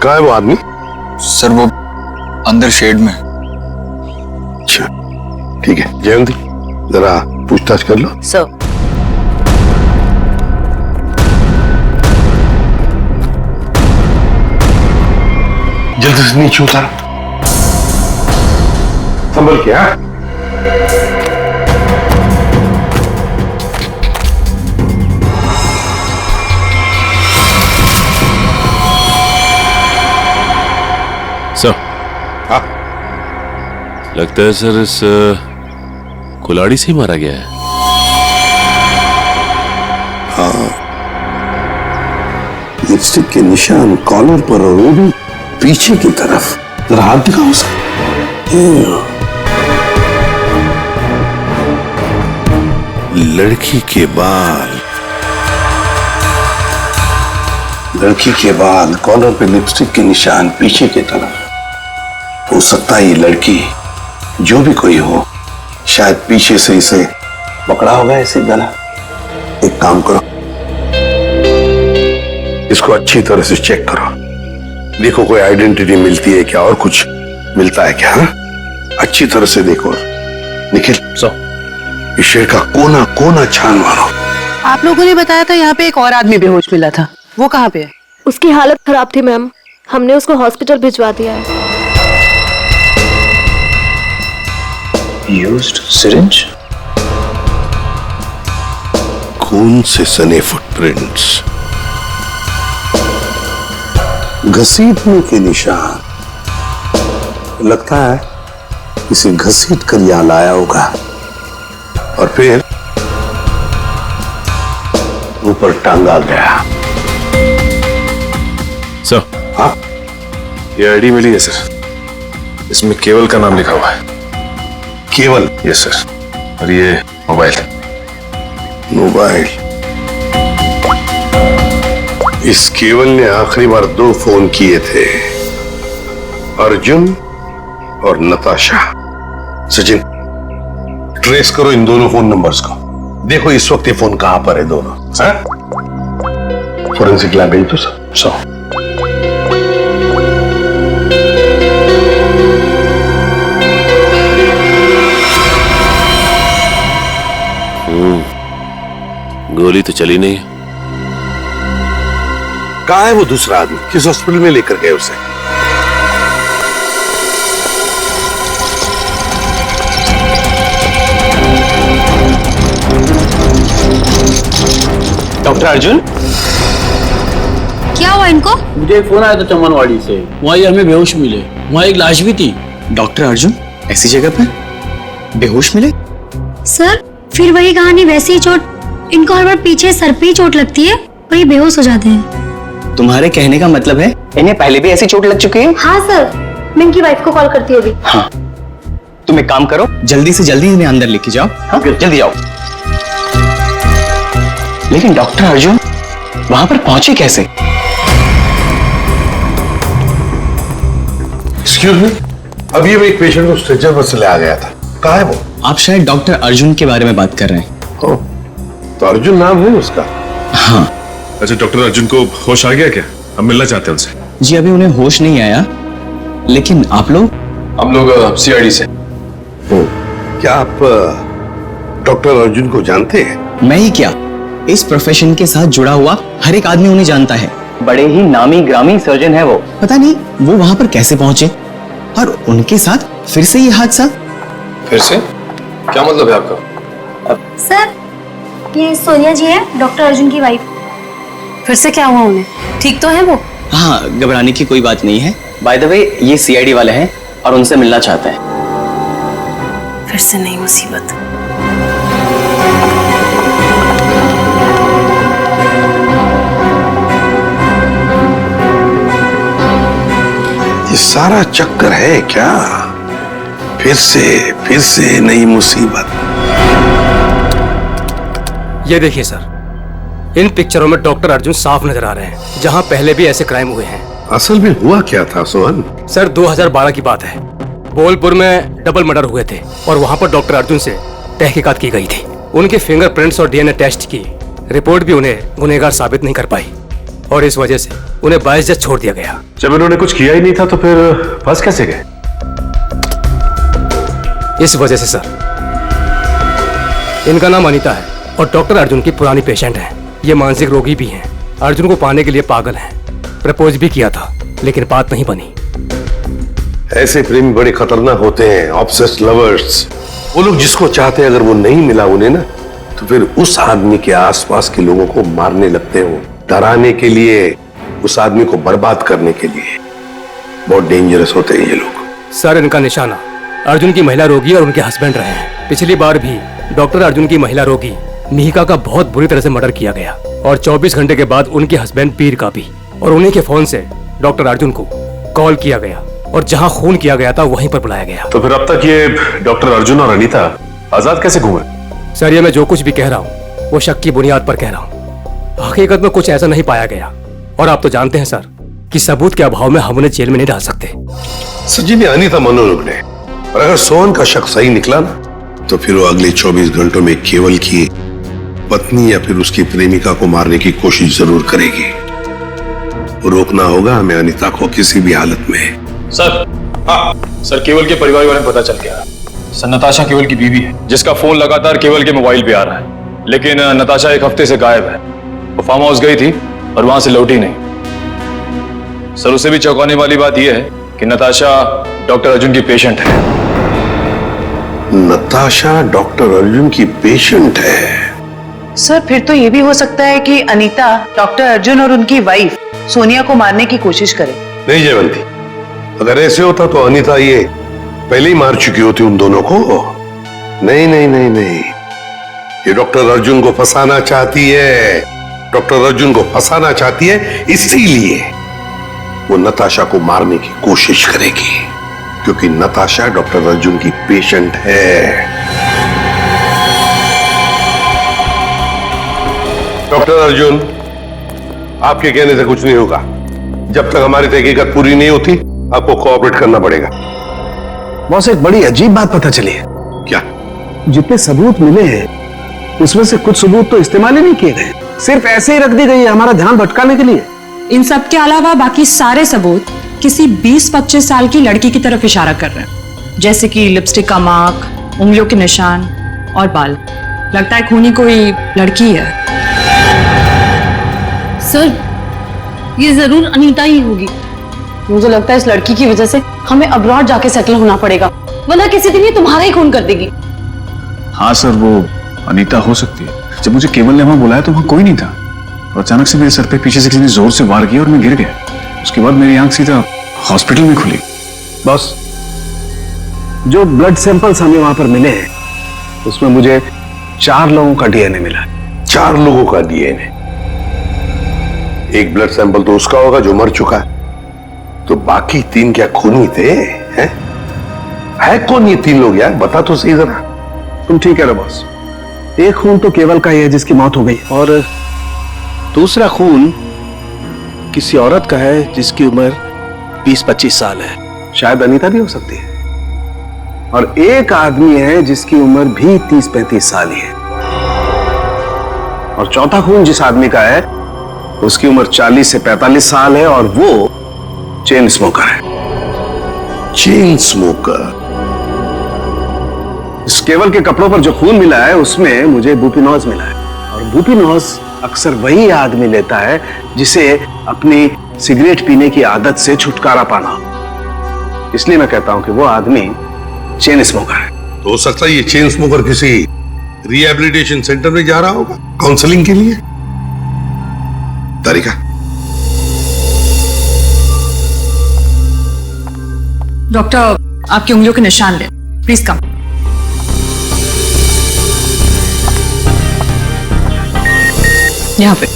कहाँ है वो आदमी? सर वो अंदर शेड में। अच्छा ठीक है, जयंती जरा पूछताछ कर लो। सर जल्दी से नीचे उतारो, संभल के। हाँ सर। हाँ लगता है सर इस कुल्हाड़ी से ही मारा गया है। हाँ, लिपस्टिक के निशान कॉलर पर और वो भी पीछे की तरफ। जरा हाथ दिखाओ सर। लड़की के बाल, लड़की के बाल, कॉलर पे लिपस्टिक के निशान पीछे की तरफ। हो सकता है ये लड़की जो भी कोई हो, शायद पीछे से इसे पकड़ा होगा ऐसे गला। एक काम करो, इसको अच्छी तरह से चेक करो, देखो कोई आइडेंटिटी मिलती है क्या और कुछ मिलता है क्या। हाँ? अच्छी तरह से देखो। निखिल इस शेर का कोना कोना छान मारो। आप लोगों ने बताया था यहाँ पे एक और आदमी बेहोश मिला था, वो कहाँ पे है? उसकी हालत खराब थी मैम, हमने उसको हॉस्पिटल भिजवा दिया है। यूज्ड सिरिंज, खून से सने फुटप्रिंट्स, घसीटने के निशान। लगता है इसे घसीट कर यहां लाया होगा और फिर ऊपर टांगा गया। सर हाँ, ये आईडी मिली है सर, इसमें केवल का नाम लिखा हुआ है। केवल? Yes sir. और ये मोबाइल, मोबाइल। इस केवल ने आखिरी बार 2 फोन किए थे, अर्जुन और नताशा। सचिन ट्रेस करो इन दोनों फोन नंबर्स को, देखो इस वक्त ये फोन कहां पर है दोनों। फोरेंसिक लैब भेज दो सर। गोली तो चली नहीं। कहां है वो दूसरा आदमी? किस हॉस्पिटल में लेकर गए उसे? डॉक्टर अर्जुन। क्या हुआ इनको? मुझे फोन आया था चमनवाड़ी से, वहीं हमें बेहोश मिले, वहाँ एक लाश भी थी। डॉक्टर अर्जुन ऐसी जगह पर बेहोश मिले? सर फिर वही कहानी, वैसी ही चोट। इनको हर बार पीछे सर पे ही चोट लगती है और ये बेहोश हो जाते हैं। तुम्हारे कहने का मतलब है इन्हें पहले भी ऐसी चोट लग चुकी है? हाँ सर, मैं इनकी वाइफ को कॉल करती हूँ अभी। हाँ, तुम एक काम करो, जल्दी से जल्दी इन्हें अंदर लेके जाओ। हाँ जल्दी जाओ। लेकिन डॉक्टर अर्जुन वहां पर पहुंचे कैसे? एक्सक्यूज मी, अभी मैं एक पेशेंट को स्ट्रेचर पर से ले आ गया था, कहाँ है वो? आप शायद डॉक्टर अर्जुन के बारे में बात कर रहे हैं। ओ, तो अर्जुन नाम है उसका? हाँ। अच्छा डॉक्टर अर्जुन को होश आ गया क्या? हम मिलना चाहते हैं उनसे। जी अभी उन्हें होश नहीं आया, लेकिन आप लोग? हम लोग सीआईडी से। क्या आप डॉक्टर अर्जुन को जानते हैं? मैं ही क्या, इस प्रोफेशन के साथ जुड़ा हुआ हर एक आदमी उन्हें जानता है। बड़े ही नामी ग्रामी सर्जन है वो। पता नहीं वो वहां पर कैसे पहुंचे और उनके साथ फिर से ये हादसा। फिर से? क्या मतलब है आपका? सर ये सोनिया जी है, डॉक्टर अर्जुन की वाइफ। फिर से क्या हुआ उन्हें? ठीक तो है वो? हाँ, घबराने की कोई बात नहीं है। बाय द वे, ये सीआईडी वाले हैं और उनसे मिलना चाहते हैं। फिर से नई मुसीबत। ये सारा चक्कर है क्या? फिर से नई मुसीबत। ये देखिए सर, इन पिक्चरों में डॉक्टर अर्जुन साफ नजर आ रहे हैं, जहां पहले भी ऐसे क्राइम हुए हैं। असल में हुआ क्या था सोहन? सर 2012 की बात है। बोलपुर में डबल मर्डर हुए थे और वहां पर डॉक्टर अर्जुन से तहकीकात की गई थी। उनके फिंगरप्रिंट्स और डीएनए टेस्ट की रिपोर्ट भी उन्हें गुनहगार साबित नहीं कर पाई और इस वजह से उन्हें बाइज्जत छोड़ दिया गया। जब इन्होंने कुछ किया ही नहीं था तो फिर फंस कैसे गए? इस वजह से सर, इनका नाम अनीता है और डॉक्टर अर्जुन की पुरानी पेशेंट है। ये मानसिक रोगी भी हैं। अर्जुन को पाने के लिए पागल हैं। प्रपोज भी किया था लेकिन बात नहीं बनी। ऐसे प्रेमी बड़े खतरनाक होते हैं, ऑब्सेस्ड लवर्स। वो लोग जिसको चाहते हैं अगर वो नहीं मिला उन्हें ना, तो फिर उस आदमी के आसपास के लोगों को मारने लगते हैं, डराने के लिए, उस आदमी को बर्बाद करने के लिए। बहुत डेंजरस होते हैं ये लोग। सर इनका निशाना अर्जुन की महिला रोगी और उनके हस्बैंड रहे हैं। पिछली बार भी डॉक्टर अर्जुन की महिला रोगी मिहिका का बहुत बुरी तरह से मर्डर किया गया और 24 घंटे के बाद उनके हस्बैंड पीर का भी, और उन्हीं के फोन से डॉक्टर अर्जुन को कॉल किया गया और जहां खून किया गया था वहीं पर बुलाया गया। तो फिर अब तक ये डॉक्टर अर्जुन और अनीता आजाद कैसे घूमे? सर ये मैं जो कुछ भी कह रहा हूँ वो शक की बुनियाद पर कह रहा हूँ। हकीकत में कुछ ऐसा नहीं पाया गया और आप तो जानते हैं सर कि सबूत के अभाव में हम उन्हें जेल में नहीं डाल सकते। सजी ने अनीता मनोरोग ने, और अगर सोहन का शक सही निकला ना, तो फिर वो अगले 24 घंटों में केवल की पत्नी या फिर उसकी प्रेमिका को मारने की कोशिश जरूर करेगी। रोकना होगा हमें अनीता को किसी भी हालत में। सर, हाँ सर, केवल के परिवार वाले पता चल गया। सर नताशा केवल की बीवी है जिसका फोन लगातार केवल के मोबाइल पे आ रहा है, लेकिन नताशा एक हफ्ते से गायब है। वो फार्म हाउस गई थी और वहां से लौटी नहीं। सर उससे भी चौंकाने वाली बात यह है कि नताशा डॉक्टर अर्जुन की पेशेंट है। नताशा डॉक्टर अर्जुन की पेशेंट है? सर फिर तो ये भी हो सकता है कि अनीता डॉक्टर अर्जुन और उनकी वाइफ सोनिया को मारने की कोशिश करे। नहीं जयवंती, अगर ऐसे होता तो अनीता ये पहले ही मार चुकी होती उन दोनों को। नहीं नहीं नहीं नहीं, ये डॉक्टर अर्जुन को फंसाना चाहती है। डॉक्टर अर्जुन को फंसाना चाहती है, इसीलिए वो नताशा को मारने की कोशिश करेगी, क्योंकि नताशा डॉक्टर अर्जुन की पेशेंट है। डॉक्टर अर्जुन, आपके कहने से कुछ नहीं होगा। जब तक हमारी तहकीकात पूरी नहीं होती आपको कोऑपरेट करना पड़ेगा। बॉस, एक बड़ी अजीब बात पता चली है। क्या? जितने सबूत मिले हैं उसमें से कुछ सबूत तो इस्तेमाल ही नहीं किए गए, सिर्फ ऐसे ही रख दी गई है हमारा ध्यान भटकाने के लिए। इन सब के अलावा बाकी सारे सबूत किसी 20-25 साल की लड़की की तरफ इशारा कर रहे हैं, जैसे कि लिपस्टिक का मार्क, उंगलियों के निशान और बाल। लगता है खूनी कोई लड़की है। सर ये जरूर अनीता ही होगी। मुझे लगता है इस लड़की की वजह से हमें अब्रॉड जाके सेटल होना पड़ेगा, वरना किसी दिन ये तुम्हारा ही खून कर देगी। हाँ सर, वो अनीता हो सकती है। जब मुझे केवल ने वहां बुलाया तो वहां कोई नहीं था और अचानक से मेरे सर पे पीछे से किसी ने जोर से वार किया और मैं गिर गया। उसके बाद मेरी आंख सीधा हॉस्पिटल में खुली। बॉस, जो ब्लड सैंपल्स हमें वहां पर मिले हैं उसमें मुझे 4 लोगों का डीएनए मिला। 4 लोगों का डीएनए? एक ब्लड सैंपल तो उसका होगा जो मर चुका है, तो बाकी 3 क्या खूनी थे? है कौन ये 3 लोग यार? बता तो सही जरा। तुम ठीक कह रहे हो बॉस, एक खून तो केवल का ही है जिसकी मौत हो गई, और दूसरा खून किसी औरत का है जिसकी उम्र 20-25 साल है, शायद अनीता भी हो सकती है, और एक आदमी है जिसकी उम्र भी 30-35 साल ही है, और चौथा खून जिस आदमी का है उसकी उम्र 40 से 45 साल है और वो चेन स्मोकर है। Chain smoker? इस केवल के कपड़ों पर जो खून मिला है उसमें मुझे बुपिनॉज मिला है, और बुपिनॉज अक्सर वही आदमी लेता है जिसे अपनी सिगरेट पीने की आदत से छुटकारा पाना, इसलिए मैं कहता हूं कि वो आदमी चेन स्मोकर है। तो हो सकता है ये चेन स्मोकर किसी रिहैबिलिटेशन सेंटर में जा रहा होगा काउंसलिंग के लिए। तारिका, डॉक्टर आपकी उंगलियों के निशान ले, प्लीज कम। यहाँ पे।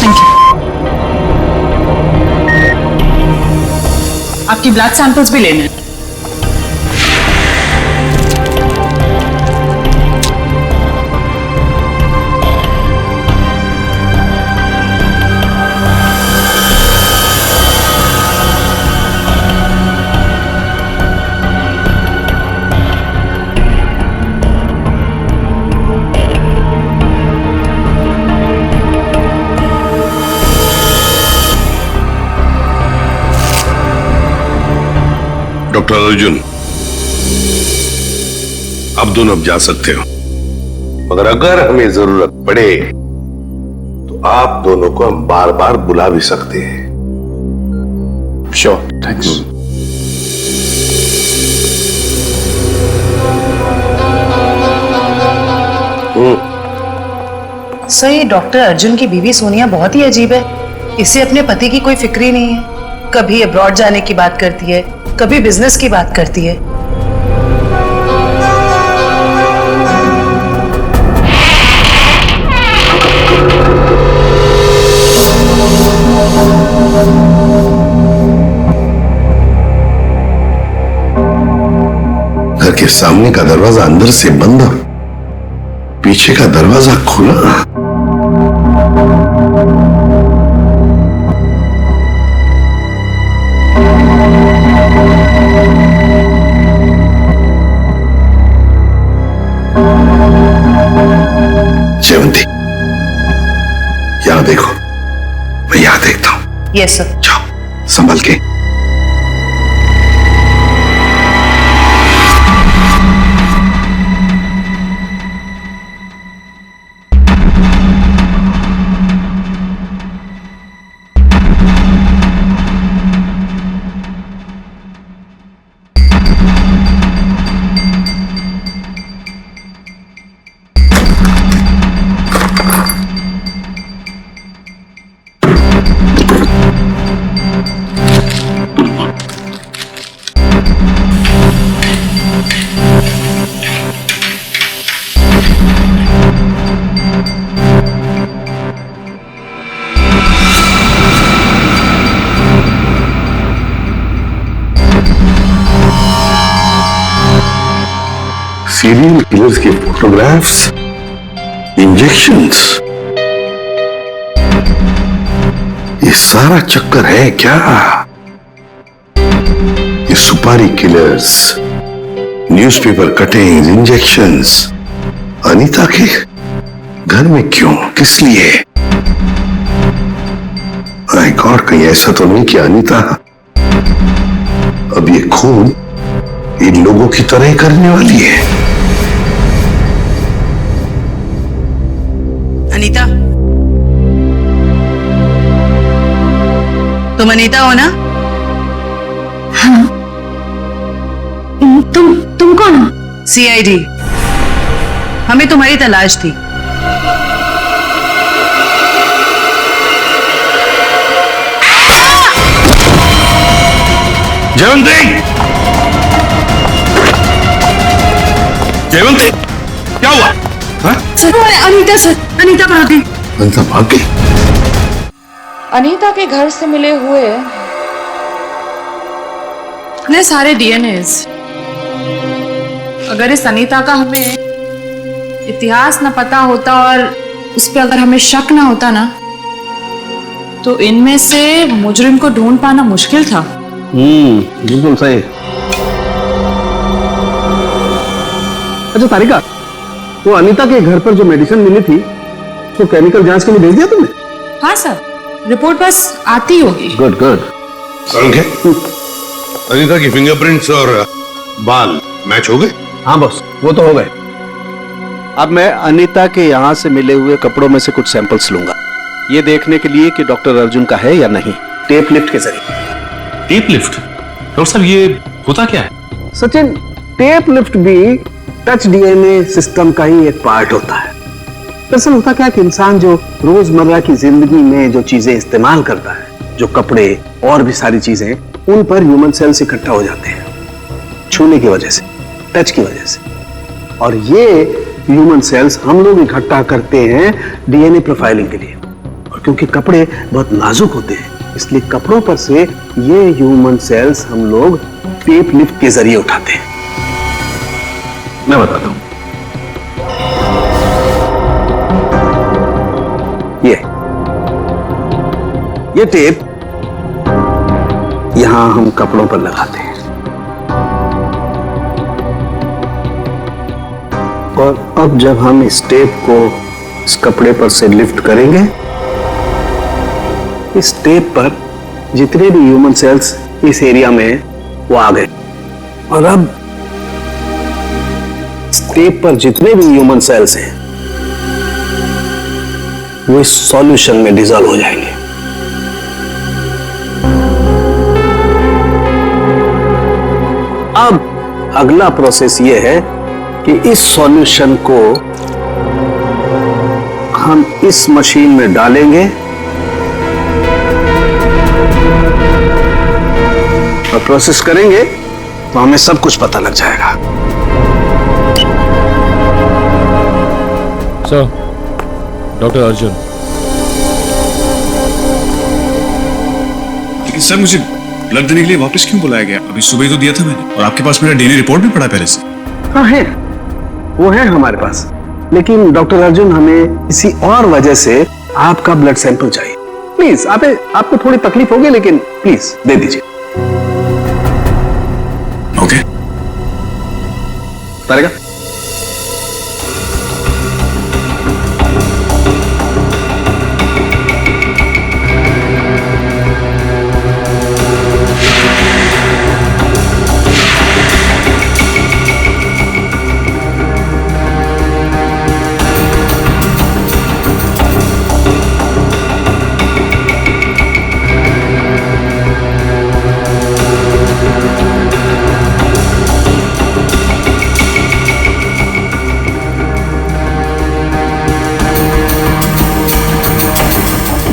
Thank you. आपकी ब्लड सैंपल्स भी लेने हैं। डॉक्टर अर्जुन, आप दोनों अब जा सकते हो, मगर अगर हमें जरूरत पड़े तो आप दोनों को हम बार बार बुला भी सकते हैं। Sure, thanks. सर, ये डॉक्टर अर्जुन की बीवी सोनिया बहुत ही अजीब है। इसे अपने पति की कोई फिक्र ही नहीं है। कभी अब्रॉड जाने की बात करती है, कभी बिजनेस की बात करती है। घर के सामने का दरवाजा अंदर से बंद और पीछे का दरवाजा खुला। जयवंती, यहां देखो, मैं यहां देखता हूं। Yes sir. जाओ, संभल के। सीरियल किलर्स के फोटोग्राफ्स, इंजेक्शंस, ये सारा चक्कर है क्या? ये सुपारी killers, newspaper cuttings, injections Anita के घर में क्यों, किस लिए? माय गॉड, कहीं ऐसा तो नहीं कि अनीता अब ये खून इन लोगों की तरह ही करने वाली है? अनीता, तुम अनीता हो ना? हाँ। तुम कौन हो? सीआईडी। हमें तुम्हारी तलाश थी। जयवंती, जयवंती, क्या हुआ? सर, अनीता सर, अनीता भाग गई। अनीता भाग गई? अनीता के घर से मिले हुए इतने सारे डीएनएज, अगर इस अनीता का हमें इतिहास न पता होता और उस पर अगर हमें शक ना होता ना, तो इनमें से मुजरिम को ढूंढ पाना मुश्किल था। बिल्कुल सही। अच्छा तारिका, वो अनीता के घर पर जो मेडिसिन मिली थी तो केमिकल जांच के लिए भेज दिया तुमने? हाँ सर, रिपोर्ट बस आती होगी। Good good. अनीता की फिंगरप्रिंट्स और बाल मैच हो गए? हाँ बॉस, वो तो हो गए। अब मैं अनीता के यहाँ से मिले हुए कपड़ों में से कुछ सैंपल्स लूंगा, ये देखने के लिए कि डॉक्टर अर्जुन का है या नहीं, टेप लिफ्ट के जरिए। Tape lift? डॉक्टर साहब, ये होता क्या है? सचिन, टेप लिफ्ट भी टच डीएनए सिस्टम का ही एक पार्ट होता है। दरअसल होता क्या कि इंसान जो रोजमर्रा की जिंदगी में जो चीजें इस्तेमाल करता है जो कपड़े और भी सारी चीजें, उन पर ह्यूमन सेल्स इकट्ठा हो जाते हैं छूने की वजह से, टच की वजह से। और ये ह्यूमन सेल्स हम लोग इकट्ठा करते हैं डीएनए प्रोफाइलिंग के लिए। और क्योंकि कपड़े बहुत नाजुक होते हैं, इसलिए कपड़ों पर से ये ह्यूमन सेल्स हम लोग टेप लिफ्ट के जरिए उठाते हैं। मैं बताता हूं। ये टेप यहां हम कपड़ों पर लगाते हैं और अब जब हम इस टेप को इस कपड़े पर से लिफ्ट करेंगे, इस टेप पर जितने भी ह्यूमन सेल्स इस एरिया में वो आ गए। और अब इस टेप पर जितने भी ह्यूमन सेल्स हैं वो इस सॉल्यूशन में डिसॉल्व हो जाएंगे। अब अगला प्रोसेस ये है कि इस सॉल्यूशन को हम इस मशीन में डालेंगे और प्रोसेस करेंगे तो हमें सब कुछ पता लग जाएगा। Sir, doctor Arjun. लेकिन सर, मुझे ब्लड देने के लिए वापस क्यों बुलाया गया? अभी सुबह तो दिया था मैंने, और आपके पास मेरा डीएनए रिपोर्ट भी पड़ा पहले से। हाँ है, वो है हमारे पास, लेकिन डॉक्टर अर्जुन हमें किसी और वजह से आपका ब्लड सैंपल चाहिए। प्लीज, आपको थोड़ी तकलीफ होगी, लेकिन प्लीज दे दीजिए। ओके, तारेगा।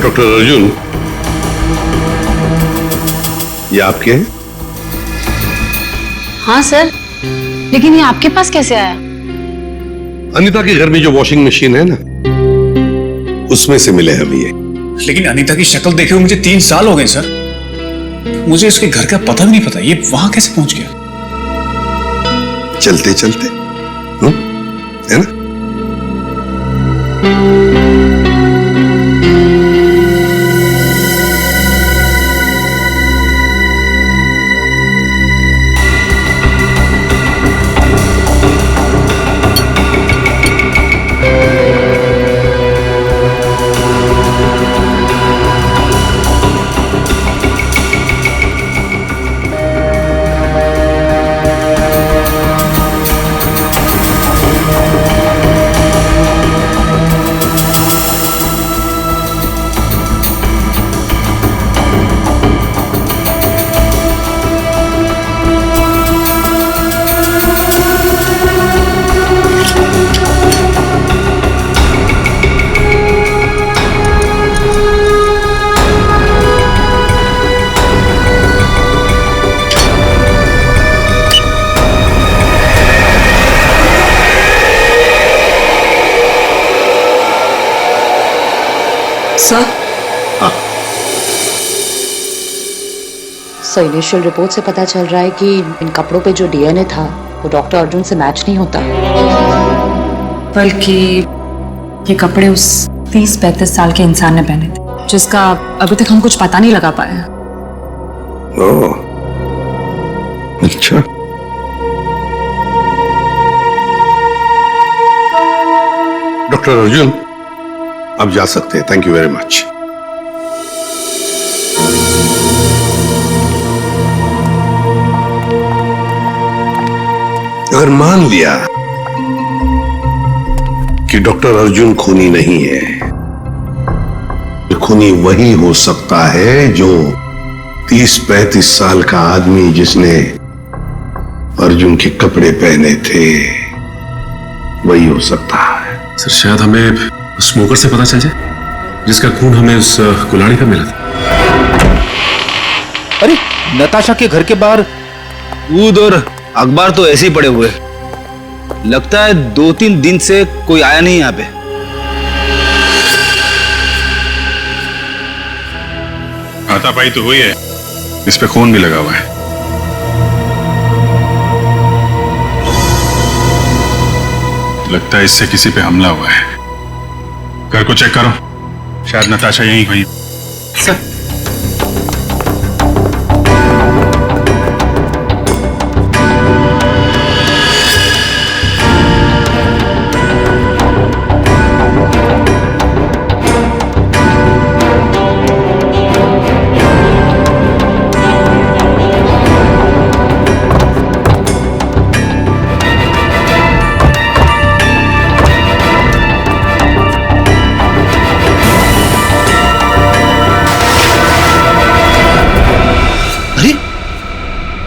डॉक्टर अर्जुन, ये आपके हैं? हाँ सर, लेकिन ये आपके पास कैसे आया? अनीता के घर में जो वॉशिंग मशीन है ना, उसमें से मिले हम ये। लेकिन अनीता की शक्ल देखे हुए मुझे 3 साल हो गए सर। मुझे उसके घर का पता भी नहीं पता, ये वहां कैसे पहुंच गया? चलते चलते है ना? सर, इनिशियल रिपोर्ट से पता चल रहा है कि इन कपड़ों पे जो डीएनए था वो डॉक्टर अर्जुन से मैच नहीं होता, बल्कि ये कपड़े उस 30-35 साल के इंसान ने पहने थे, जिसका अभी तक हम कुछ पता नहीं लगा पाया। ओह, अच्छा। डॉक्टर अर्जुन, आप जा सकते हैं। Thank you very much. अगर मान लिया कि डॉक्टर अर्जुन खूनी नहीं है, तो खूनी वही हो सकता है जो 30-35 साल का आदमी जिसने अर्जुन के कपड़े पहने थे, वही हो सकता है। सर, शायद हमें स्मोकर से पता चल जाए जिसका खून हमें उस कुल्हाड़ी पे मिला था। अरे नताशा के घर के बाहर दूध और अखबार तो ऐसे ही पड़े हुए, लगता है 2-3 दिन से कोई आया नहीं यहाँ पे। हाथापाई तो हुई है, इस पे खून भी लगा हुआ है। लगता है इससे किसी पे हमला हुआ है। घर को चेक करो, शायद नताशा यहीं हुई। सर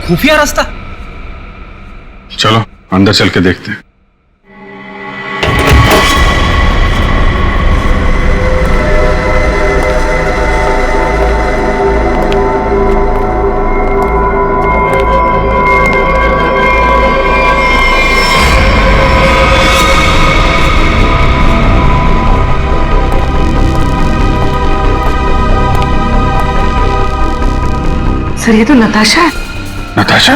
खुफिया रास्ता। चलो अंदर चल के देखते हैं। सर ये तो नताशा है। नताशा,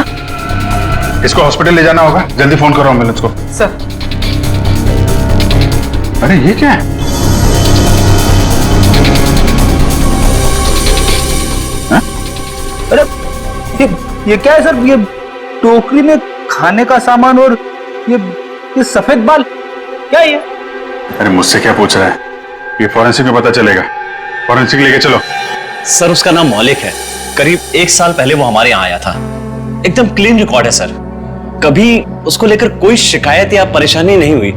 इसको हॉस्पिटल ले जाना होगा, जल्दी फोन करो एम्बुलेंस को। सर अरे ये क्या है? अरे ये क्या है सर? ये टोकरी में खाने का सामान और ये सफेद बाल क्या है ये? अरे मुझसे क्या पूछ रहा है? ये फॉरेंसिक में पता चलेगा। फॉरेंसिक लेके चलो। सर उसका नाम मौलिक है, करीब 1 साल पहले वो हमारे यहाँ आया था। एकदम क्लीन रिकॉर्ड है सर, कभी उसको लेकर कोई शिकायत या परेशानी नहीं हुई।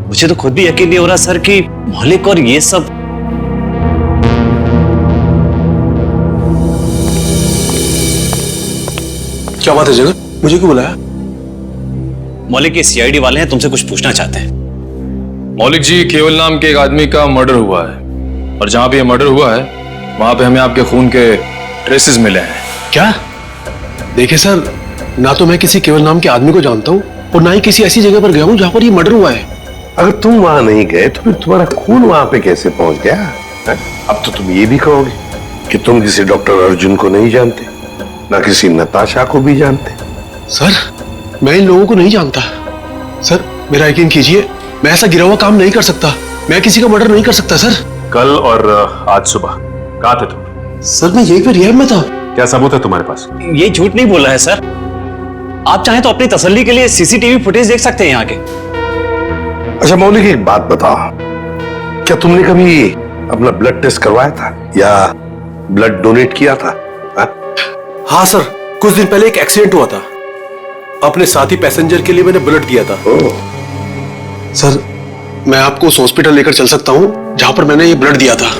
मुझे तो खुद भी यकीन नहीं हो रहा सर कि मौलिक और ये सब। क्या बात है जगत, मुझे क्यों बुलाया? मौलिक के सीआईडी वाले हैं, तुमसे कुछ पूछना चाहते हैं। मौलिक जी, केवल नाम के एक आदमी का मर्डर हुआ है और जहां पे ये मर्डर हुआ है वहां पे हमें आपके खून के ट्रेसेस मिले हैं। क्या? देखिए सर, ना तो मैं किसी केवल नाम के आदमी को जानता हूँ और ना ही किसी ऐसी जगह पर गया हूँ जहाँ पर ये मर्डर हुआ है। अगर तुम वहां नहीं गए तो फिर तुम्हारा खून वहां पे कैसे पहुंच गया है? अब तो तुम ये भी कहोगे कि तुम किसी डॉक्टर अर्जुन को नहीं जानते, ना किसी नताशा को भी जानते। सर मैं इन लोगों को नहीं जानता। सर मेरा यकीन कीजिए, मैं ऐसा गिरा हुआ काम नहीं कर सकता। मैं किसी का मर्डर नहीं कर सकता सर। कल और आज सुबह कहाँ थे तुम? सर मैं यहीं पे रिहैब में था। क्या सबूत है तुम्हारे पास? ये झूठ नहीं बोल रहा है सर। आप चाहें तो अपनी तसल्ली के लिए सीसीटीवी फुटेज देख सकते हैं यहाँ के। अच्छा मौलिक, एक बात बताओ, क्या तुमने कभी अपना ब्लड टेस्ट करवाया था या ब्लड डोनेट किया था? हाँ सर, कुछ दिन पहले एक एक्सीडेंट हुआ था। अपने साथी पैसेंजर के लिए मैंने ब्लड दिया था। सर मैं आपको उस हॉस्पिटल लेकर चल सकता हूँ जहां पर मैंने ये ब्लड दिया था।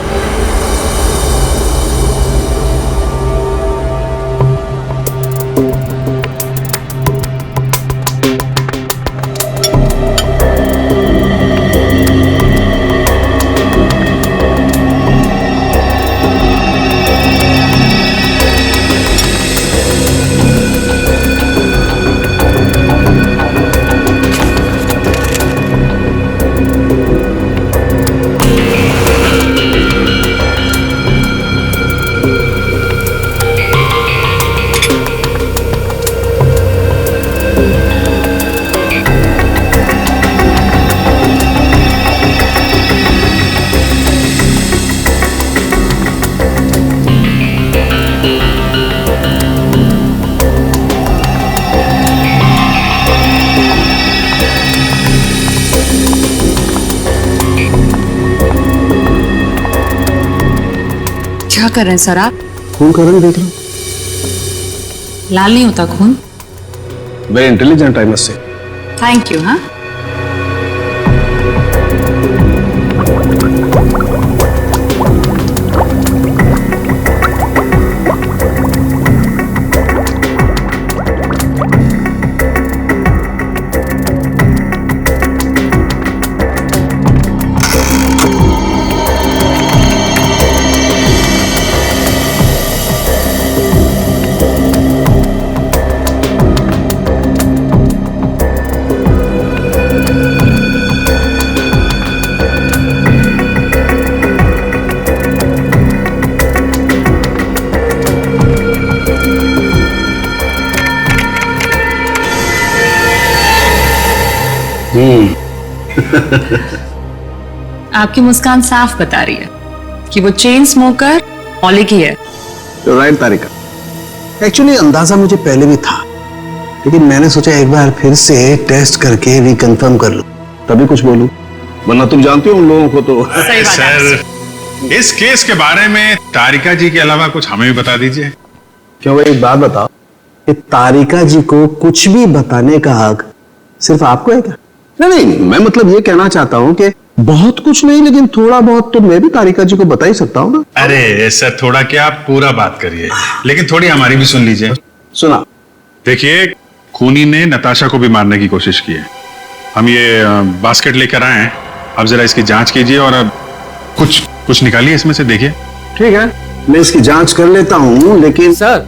क्या कर रहे हैं सर आप? खून का रंग देख रहा हूं। लाल नहीं होता खून। Very intelligent I must say. Thank you. हाँ आपकी मुस्कान साफ बता रही है कि वो चेन स्मोकर मौलिक ही है। राइट तारिका, एक्चुअली अंदाजा मुझे पहले भी था, लेकिन मैंने सोचा एक बार फिर से टेस्ट करके रिकंफर्म कर लूं, तभी कुछ बोलूं, वरना तुम जानते हो उन लोगों को तो। सर, इस केस के बारे में तारिका जी के अलावा कुछ हमें भी बता दीजिए। क्यों भाई, एक बात बताओ कि तारिका जी को कुछ भी बताने का हक सिर्फ आपको है क्या? नहीं, मैं मतलब ये कहना चाहता हूँ कि बहुत कुछ नहीं, लेकिन थोड़ा बहुत तो मैं भी तारिका जी को बता ही सकता हूँ ना। अरे सर, थोड़ा क्या, आप पूरा बात करिए, लेकिन थोड़ी हमारी भी सुन लीजिए। सुना। देखिए, खूनी ने नताशा को भी मारने की कोशिश की है। हम ये बास्केट लेकर आए हैं, अब जरा इसकी जांच कीजिए और अब कुछ निकालिए इसमें से, देखिए। ठीक है, मैं इसकी जांच कर लेता हूँ, लेकिन सर,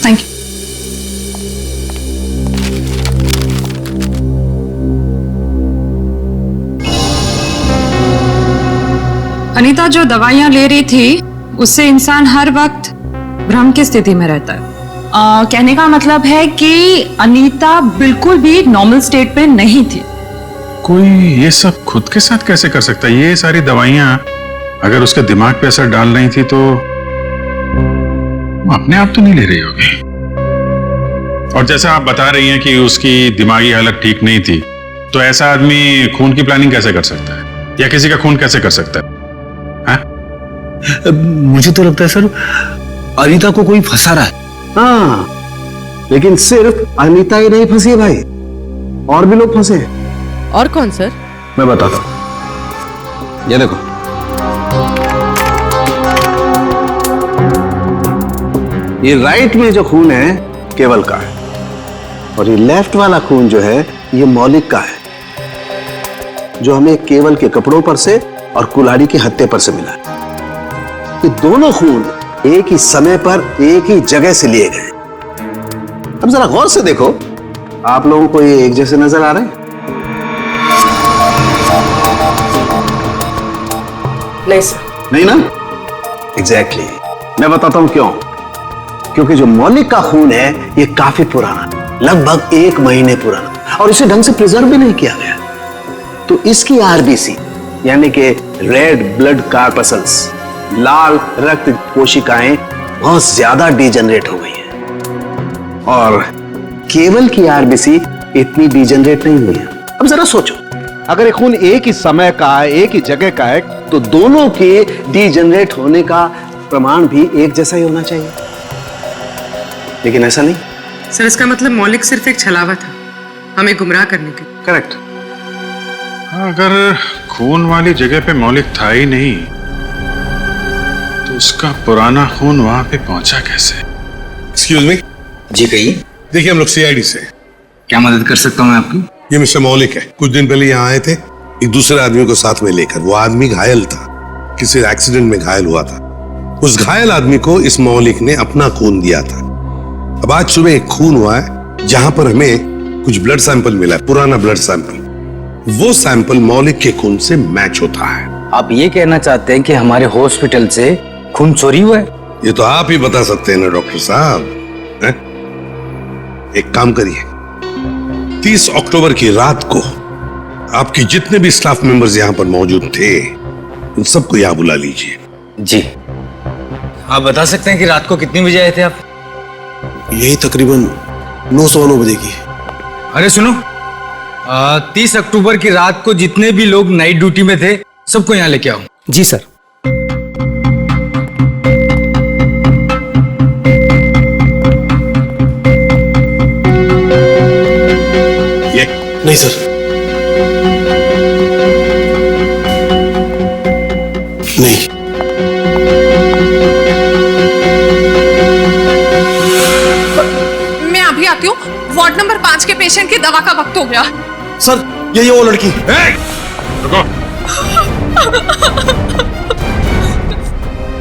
थैंक यू। अनीता जो दवाइयां ले रही थी उससे इंसान हर वक्त भ्रम की स्थिति में रहता है। कहने का मतलब है कि अनीता बिल्कुल भी नॉर्मल स्टेट पे नहीं थी। कोई ये सब खुद के साथ कैसे कर सकता है? ये सारी दवाइयां अगर उसके दिमाग पे असर डाल रही थी तो वो अपने आप तो नहीं ले रही होगी। और जैसा आप बता रही हैं कि उसकी दिमागी हालत ठीक नहीं थी, तो ऐसा आदमी खून की प्लानिंग कैसे कर सकता है, या किसी का खून कैसे कर सकता है? मुझे तो लगता है सर, अनीता को कोई फंसा रहा है। हाँ, लेकिन सिर्फ अनीता ही नहीं फंसी है भाई, और भी लोग फंसे हैं। और कौन सर? मैं बताता हूं, ये देखो। ये राइट में जो खून है केवल का है, और ये लेफ्ट वाला खून जो है ये मौलिक का है, जो हमें केवल के कपड़ों पर से और कुल्हाड़ी के हत्थे पर से मिला है। ये दोनों खून एक ही समय पर एक ही जगह से लिए गए। अब जरा गौर से देखो, आप लोगों को ये एक जैसे नजर आ रहे हैं? नहीं सर। नहीं ना? एग्जैक्टली। मैं बताता हूं क्यों। क्योंकि जो मौलिक का खून है ये काफी पुराना, लगभग 1 महीने पुराना, और इसे ढंग से प्रिजर्व भी नहीं किया गया। तो इसकी आरबीसी यानी कि रेड ब्लड कार्पसल्स, लाल रक्त कोशिकाएं बहुत ज्यादा डिजेनरेट हो गई हैं, और केवल की आरबीसी इतनी डिजेनरेट नहीं हुई है। अब जरा सोचो, अगर खून एक ही समय का है, एक ही जगह का है, तो दोनों के डिजेनरेट होने का प्रमाण भी एक जैसा ही होना चाहिए, लेकिन ऐसा नहीं। सर, इसका मतलब मौलिक सिर्फ एक छलावा था हमें गुमराह करने के। करेक्ट। अगर खून वाली जगह पे मौलिक था ही नहीं, तो उसका पुराना खून वहां पे पहुंचा कैसे? Excuse me. जी कहिए। देखिए, हम लोग सीआईडी से। क्या मदद कर सकता हूँ मैं आपकी? ये मिस्टर मौलिक है। कुछ दिन पहले यहाँ आए थे एक दूसरे आदमी को साथ में लेकर। वो आदमी घायल था, किसी एक्सीडेंट में घायल हुआ था। उस घायल आदमी को इस मौलिक ने अपना खून दिया था। अब आज सुबह एक खून हुआ है जहां पर हमें कुछ ब्लड सैंपल मिला है, पुराना ब्लड सैंपल। वो सैंपल मौलिक के खून से मैच होता है। आप ये कहना चाहते हैं कि हमारे हॉस्पिटल से खून चोरी हुआ है? ये तो आप ही बता सकते हैं ना डॉक्टर साहब। एक काम करिए, 30 अक्टूबर की रात को आपके जितने भी स्टाफ मेंबर्स यहाँ पर मौजूद थे, उन सबको यहाँ बुला लीजिए। जी। आप बता सकते हैं कि रात को कितने बजे आए थे आप? यही तकरीबन 9:09 बजे की। अरे सुनो, 30 अक्टूबर की रात को जितने भी लोग नाइट ड्यूटी में थे सबको यहाँ लेके आओ। जी सर। ये नहीं सर, नहीं। मैं अभी आती हूँ। वार्ड नंबर 5 के पेशेंट की दवा का वक्त हो गया। सर, ये वो लड़की। रुको।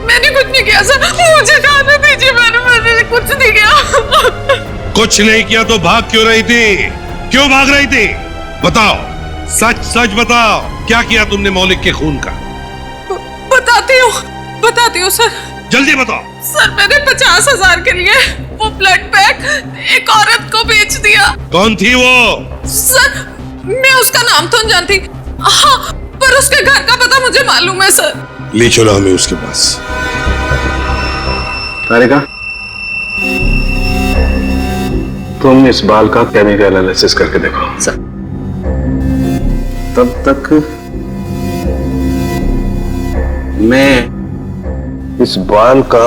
मैंने कुछ नहीं किया सर, मुझे जाने दीजिए। मैंने कुछ नहीं किया। कुछ नहीं किया तो भाग क्यों रही थी? क्यों भाग रही थी? बताओ, सच सच बताओ, क्या किया तुमने मौलिक के खून का? बताती हूँ सर। जल्दी बताओ। सर, मैंने 50,000 के लिए वो ब्लड पैक एक औरत को बेच दिया। कौन थी वो? सर, मैं उसका नाम तो नहीं जानती, हाँ, पर उसके घर का पता मुझे मालूम है सर। ले चलो हमें उसके पास। तारिका, तुम इस बाल का केमिकल एनालिसिस करके देखो। सर। तब तक मैं इस बाल का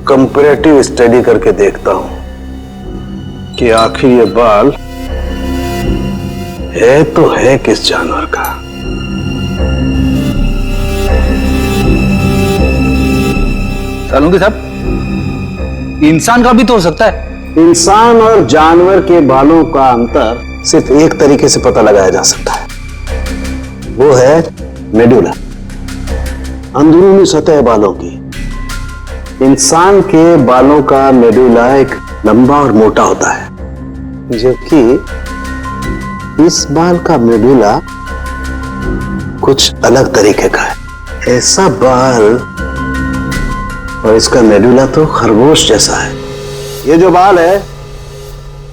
कंपैरेटिव स्टडी करके देखता हूं कि आखिर ये बाल है तो है किस जानवर का। सालुंगी साहब, इंसान का भी तो हो सकता है। इंसान और जानवर के बालों का अंतर सिर्फ एक तरीके से पता लगाया जा सकता है, वो है मेडुला, अंदरूनी सतह बालों की। इंसान के बालों का मेडुला एक लंबा और मोटा होता है, जबकि इस बाल का मेडुला कुछ अलग तरीके का है। ऐसा बाल और इसका मेडुला तो खरगोश जैसा है। ये जो बाल है,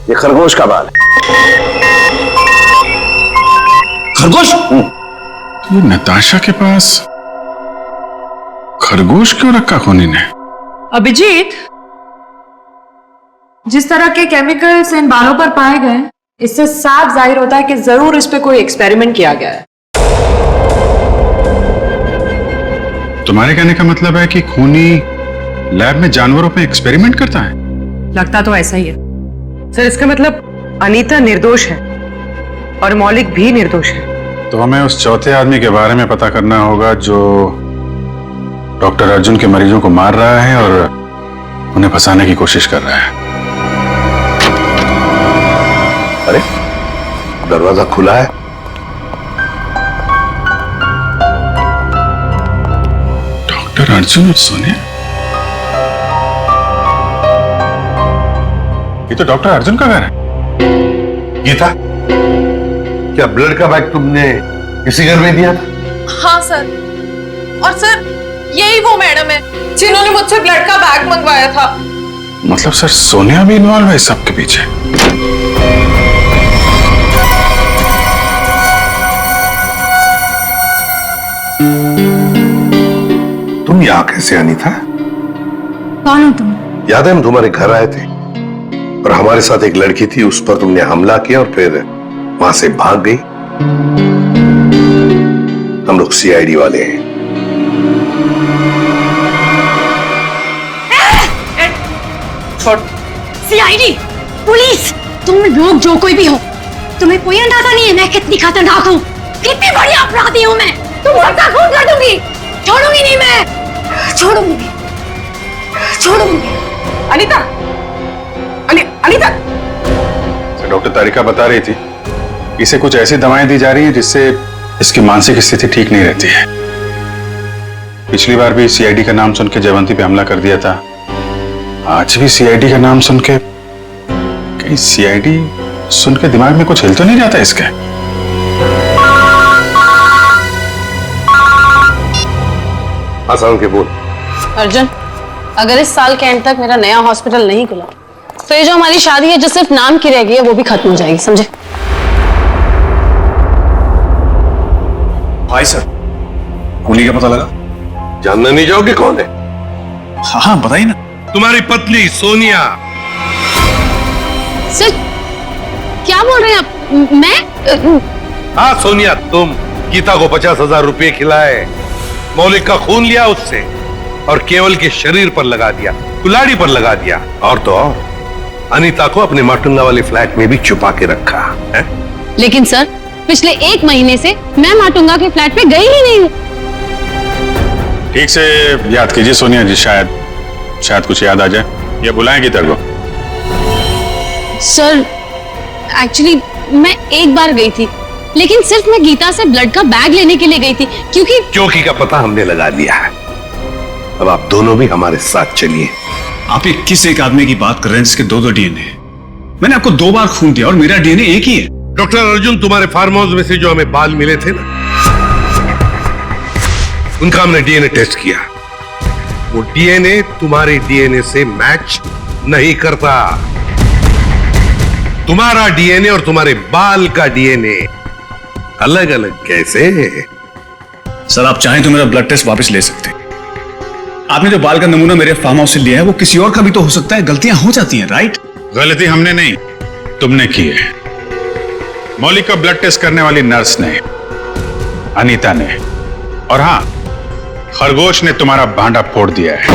ये खरगोश का बाल है। खरगोश? ये नताशा के पास खरगोश क्यों रखा खूनी ने? अभिजीत, जिस तरह के केमिकल्स इन बालों पर पाए गए, इससे साफ जाहिर होता है कि जरूर इस पे कोई एक्सपेरिमेंट किया गया है। तुम्हारे कहने का मतलब है कि खूनी लैब में जानवरों पे एक्सपेरिमेंट करता है? लगता तो ऐसा ही है सर। इसका मतलब अनीता निर्दोष है और मौलिक भी निर्दोष है। तो हमें उस चौथे आदमी के बारे में पता करना होगा जो डॉक्टर अर्जुन के मरीजों को मार रहा है और उन्हें फंसाने की कोशिश कर रहा है। अरे दरवाजा खुला है। डॉक्टर अर्जुन और सोनिया, ये तो डॉक्टर अर्जुन का घर है। गीता, क्या ब्लड का बैग तुमने इसी घर में दिया था? हाँ सर, और सर यही वो मैडम है जिन्होंने मुझसे ब्लड का बैग मंगवाया था। मतलब सर सोनिया भी इन्वॉल्व है इस सब के पीछे? तुम यहाँ कैसे आनी था? कौन हो तुम? याद है हम तुम्हारे घर आए थे और हमारे साथ एक लड़की थी, उस पर तुमने हमला किया और फिर वहां से भाग गई। हम लोग सीआईडी वाले हैं। सीआईडी, पुलिस, तुम लोग जो कोई भी हो, तुम्हें कोई अंदाजा नहीं है मैं कितनी खतरनाक हूँ, कितनी बड़ी अपराधी हूँ मैं। तुम सबका खून कर दूंगी, छोड़ूंगी नहीं मैं, छोड़ूंगी। अनीता, अनीता। डॉक्टर तारिका बता रही थी इसे कुछ ऐसी दवाएं दी जा रही हैं जिससे इसकी मानसिक स्थिति ठीक नहीं रहती है। पिछली बार भी सीआईडी का नाम सुन के जयवंती पे हमला कर दिया था, आज भी सीआईडी का नाम सुन के, कहीं सीआईडी सुन के दिमाग में कुछ हिल तो नहीं जाता इसके? आसान के बोल। अर्जुन, अगर इस साल के एंड तक मेरा नया हॉस्पिटल नहीं खुला तो ये जो हमारी शादी है जो सिर्फ नाम की रह गई है वो भी खत्म हो जाएगी, समझे? हाय सर, खूनी का पता लगा? जानना नहीं चाहोगे कौन है? हाँ हाँ बताइए ना। तुम्हारी पत्नी सोनिया। सर क्या बोल रहे हैं आप? मैं? हाँ सोनिया, तुम गीता को 50,000 रुपए खिलाए, मौलिक का खून लिया उससे और केवल के शरीर पर लगा दिया, कुल्हाड़ी पर लगा दिया, और तो और अनीता को अपने माटुंगा वाले फ्लैट में भी छुपा के रखा है? लेकिन सर पिछले 1 महीने से मैं माटुंगा के फ्लैट पे गई ही नहीं हूँ। ठीक से याद कीजिए सोनिया जी, शायद कुछ याद आ जाए। या बुलाएं गीता को? सर एक्चुअली मैं एक बार गई थी, लेकिन सिर्फ मैं गीता से ब्लड का बैग लेने के लिए गई थी, क्योंकि का पता हमने लगा लिया है। अब आप दोनों भी हमारे साथ चलिए। आप ये किस एक आदमी की बात कर रहे हैं जिसके 2 डीएनए? मैंने आपको 2 बार खून दिया और मेरा डीएनए एक ही है। डॉक्टर अर्जुन, तुम्हारे फार्म हाउस में से जो हमें बाल मिले थे ना, उनका हमने डीएनए टेस्ट किया। वो डीएनए तुम्हारे डीएनए से मैच नहीं करता। तुम्हारा डीएनए और तुम्हारे बाल का डीएनए अलग अलग कैसे? सर आप चाहें तो मेरा ब्लड टेस्ट वापस ले सकते हैं। आपने जो बाल का नमूना मेरे फार्म हाउस से लिया है वो किसी और का भी तो हो सकता है, गलतियां हो जाती हैं, राइट? गलती हमने नहीं, तुमने की है। मौलिक का ब्लड टेस्ट करने वाली नर्स ने, अनीता ने, और हां, खरगोश ने तुम्हारा भांडा फोड़ दिया है।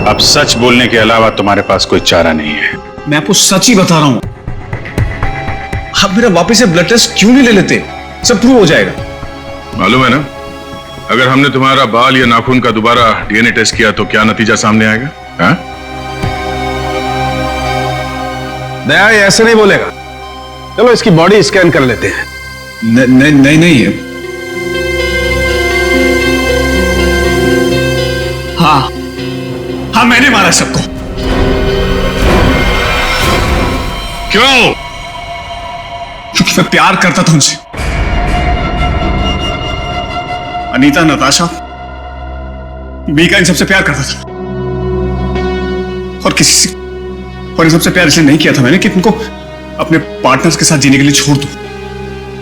अब सच बोलने के अलावा तुम्हारे पास कोई चारा नहीं है। मैं आपको सच ही बता रहा हूं। आप मेरा वापस से ब्लड टेस्ट क्यों नहीं ले लेते? सब प्रूव हो जाएगा। मालूम है ना, अगर हमने तुम्हारा बाल या नाखून का दोबारा डीएनए टेस्ट किया तो क्या नतीजा सामने आएगा? हाँ? दया ये ऐसे नहीं बोलेगा। चलो इसकी बॉडी स्कैन कर लेते हैं। नहीं हाँ मैंने मारा सबको। क्यों? क्योंकि मैं प्यार करता था उनसे। अनीता, नताशा, मीका, इन सबसे प्यार करता था। और इन सबसे प्यार इसलिए नहीं किया था मैंने कि तुमको अपने पार्टनर्स के साथ जीने के लिए छोड़ दूं।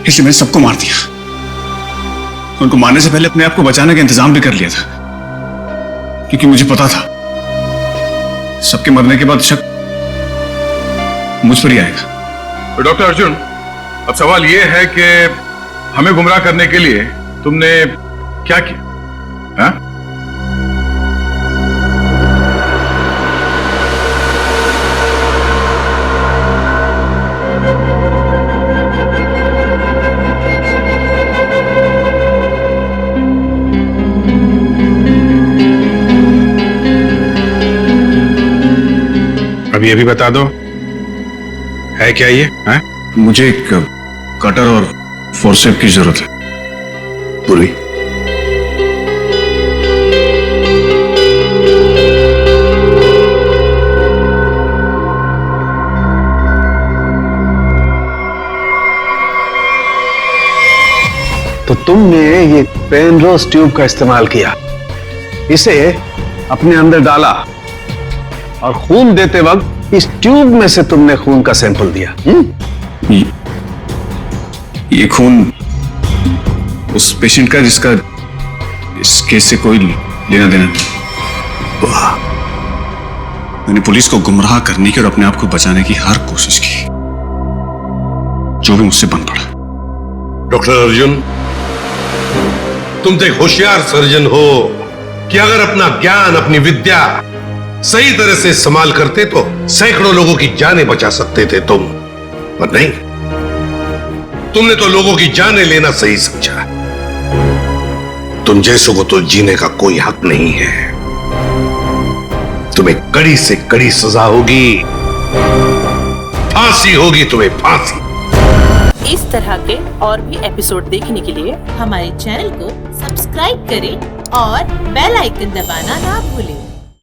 इसलिए मैंने सबको मार दिया। उनको मारने से पहले अपने आप को बचाने का इंतजाम भी कर लिया था, क्योंकि मुझे पता था सबके मरने के बाद शक मुझ पर ही आएगा। तो डॉक्टर अर्जुन, अब सवाल यह है कि हमें गुमराह करने के लिए तुमने क्या किया? हाँ? अब ये भी बता दो, है क्या ये? हाँ? मुझे एक कटर और फोर्सेप की जरूरत है। पूरी तो तुमने ये पेनरोज ट्यूब का इस्तेमाल किया, इसे अपने अंदर डाला और खून देते वक्त इस ट्यूब में से तुमने खून का सैंपल दिया। ये खून उस पेशेंट का जिसका इस केस से कोई लेना देना नहीं। वाह, मैंने पुलिस को गुमराह करने की और अपने आप को बचाने की हर कोशिश की, जो भी मुझसे बन पड़ा। डॉक्टर अर्जुन, तुम तो एक होशियार सर्जन हो कि अगर अपना ज्ञान, अपनी विद्या सही तरह से इस्तेमाल करते तो सैकड़ों लोगों की जानें बचा सकते थे तुम, पर नहीं, तुमने तो लोगों की जानें लेना सही समझा। तुम जैसों को तो जीने का कोई हक नहीं है। तुम्हें कड़ी से कड़ी सजा होगी, फांसी होगी तुम्हें, फांसी। इस तरह के और भी एपिसोड देखने के लिए हमारे चैनल को सब्सक्राइब करें और बेल आइकन दबाना ना भूलें।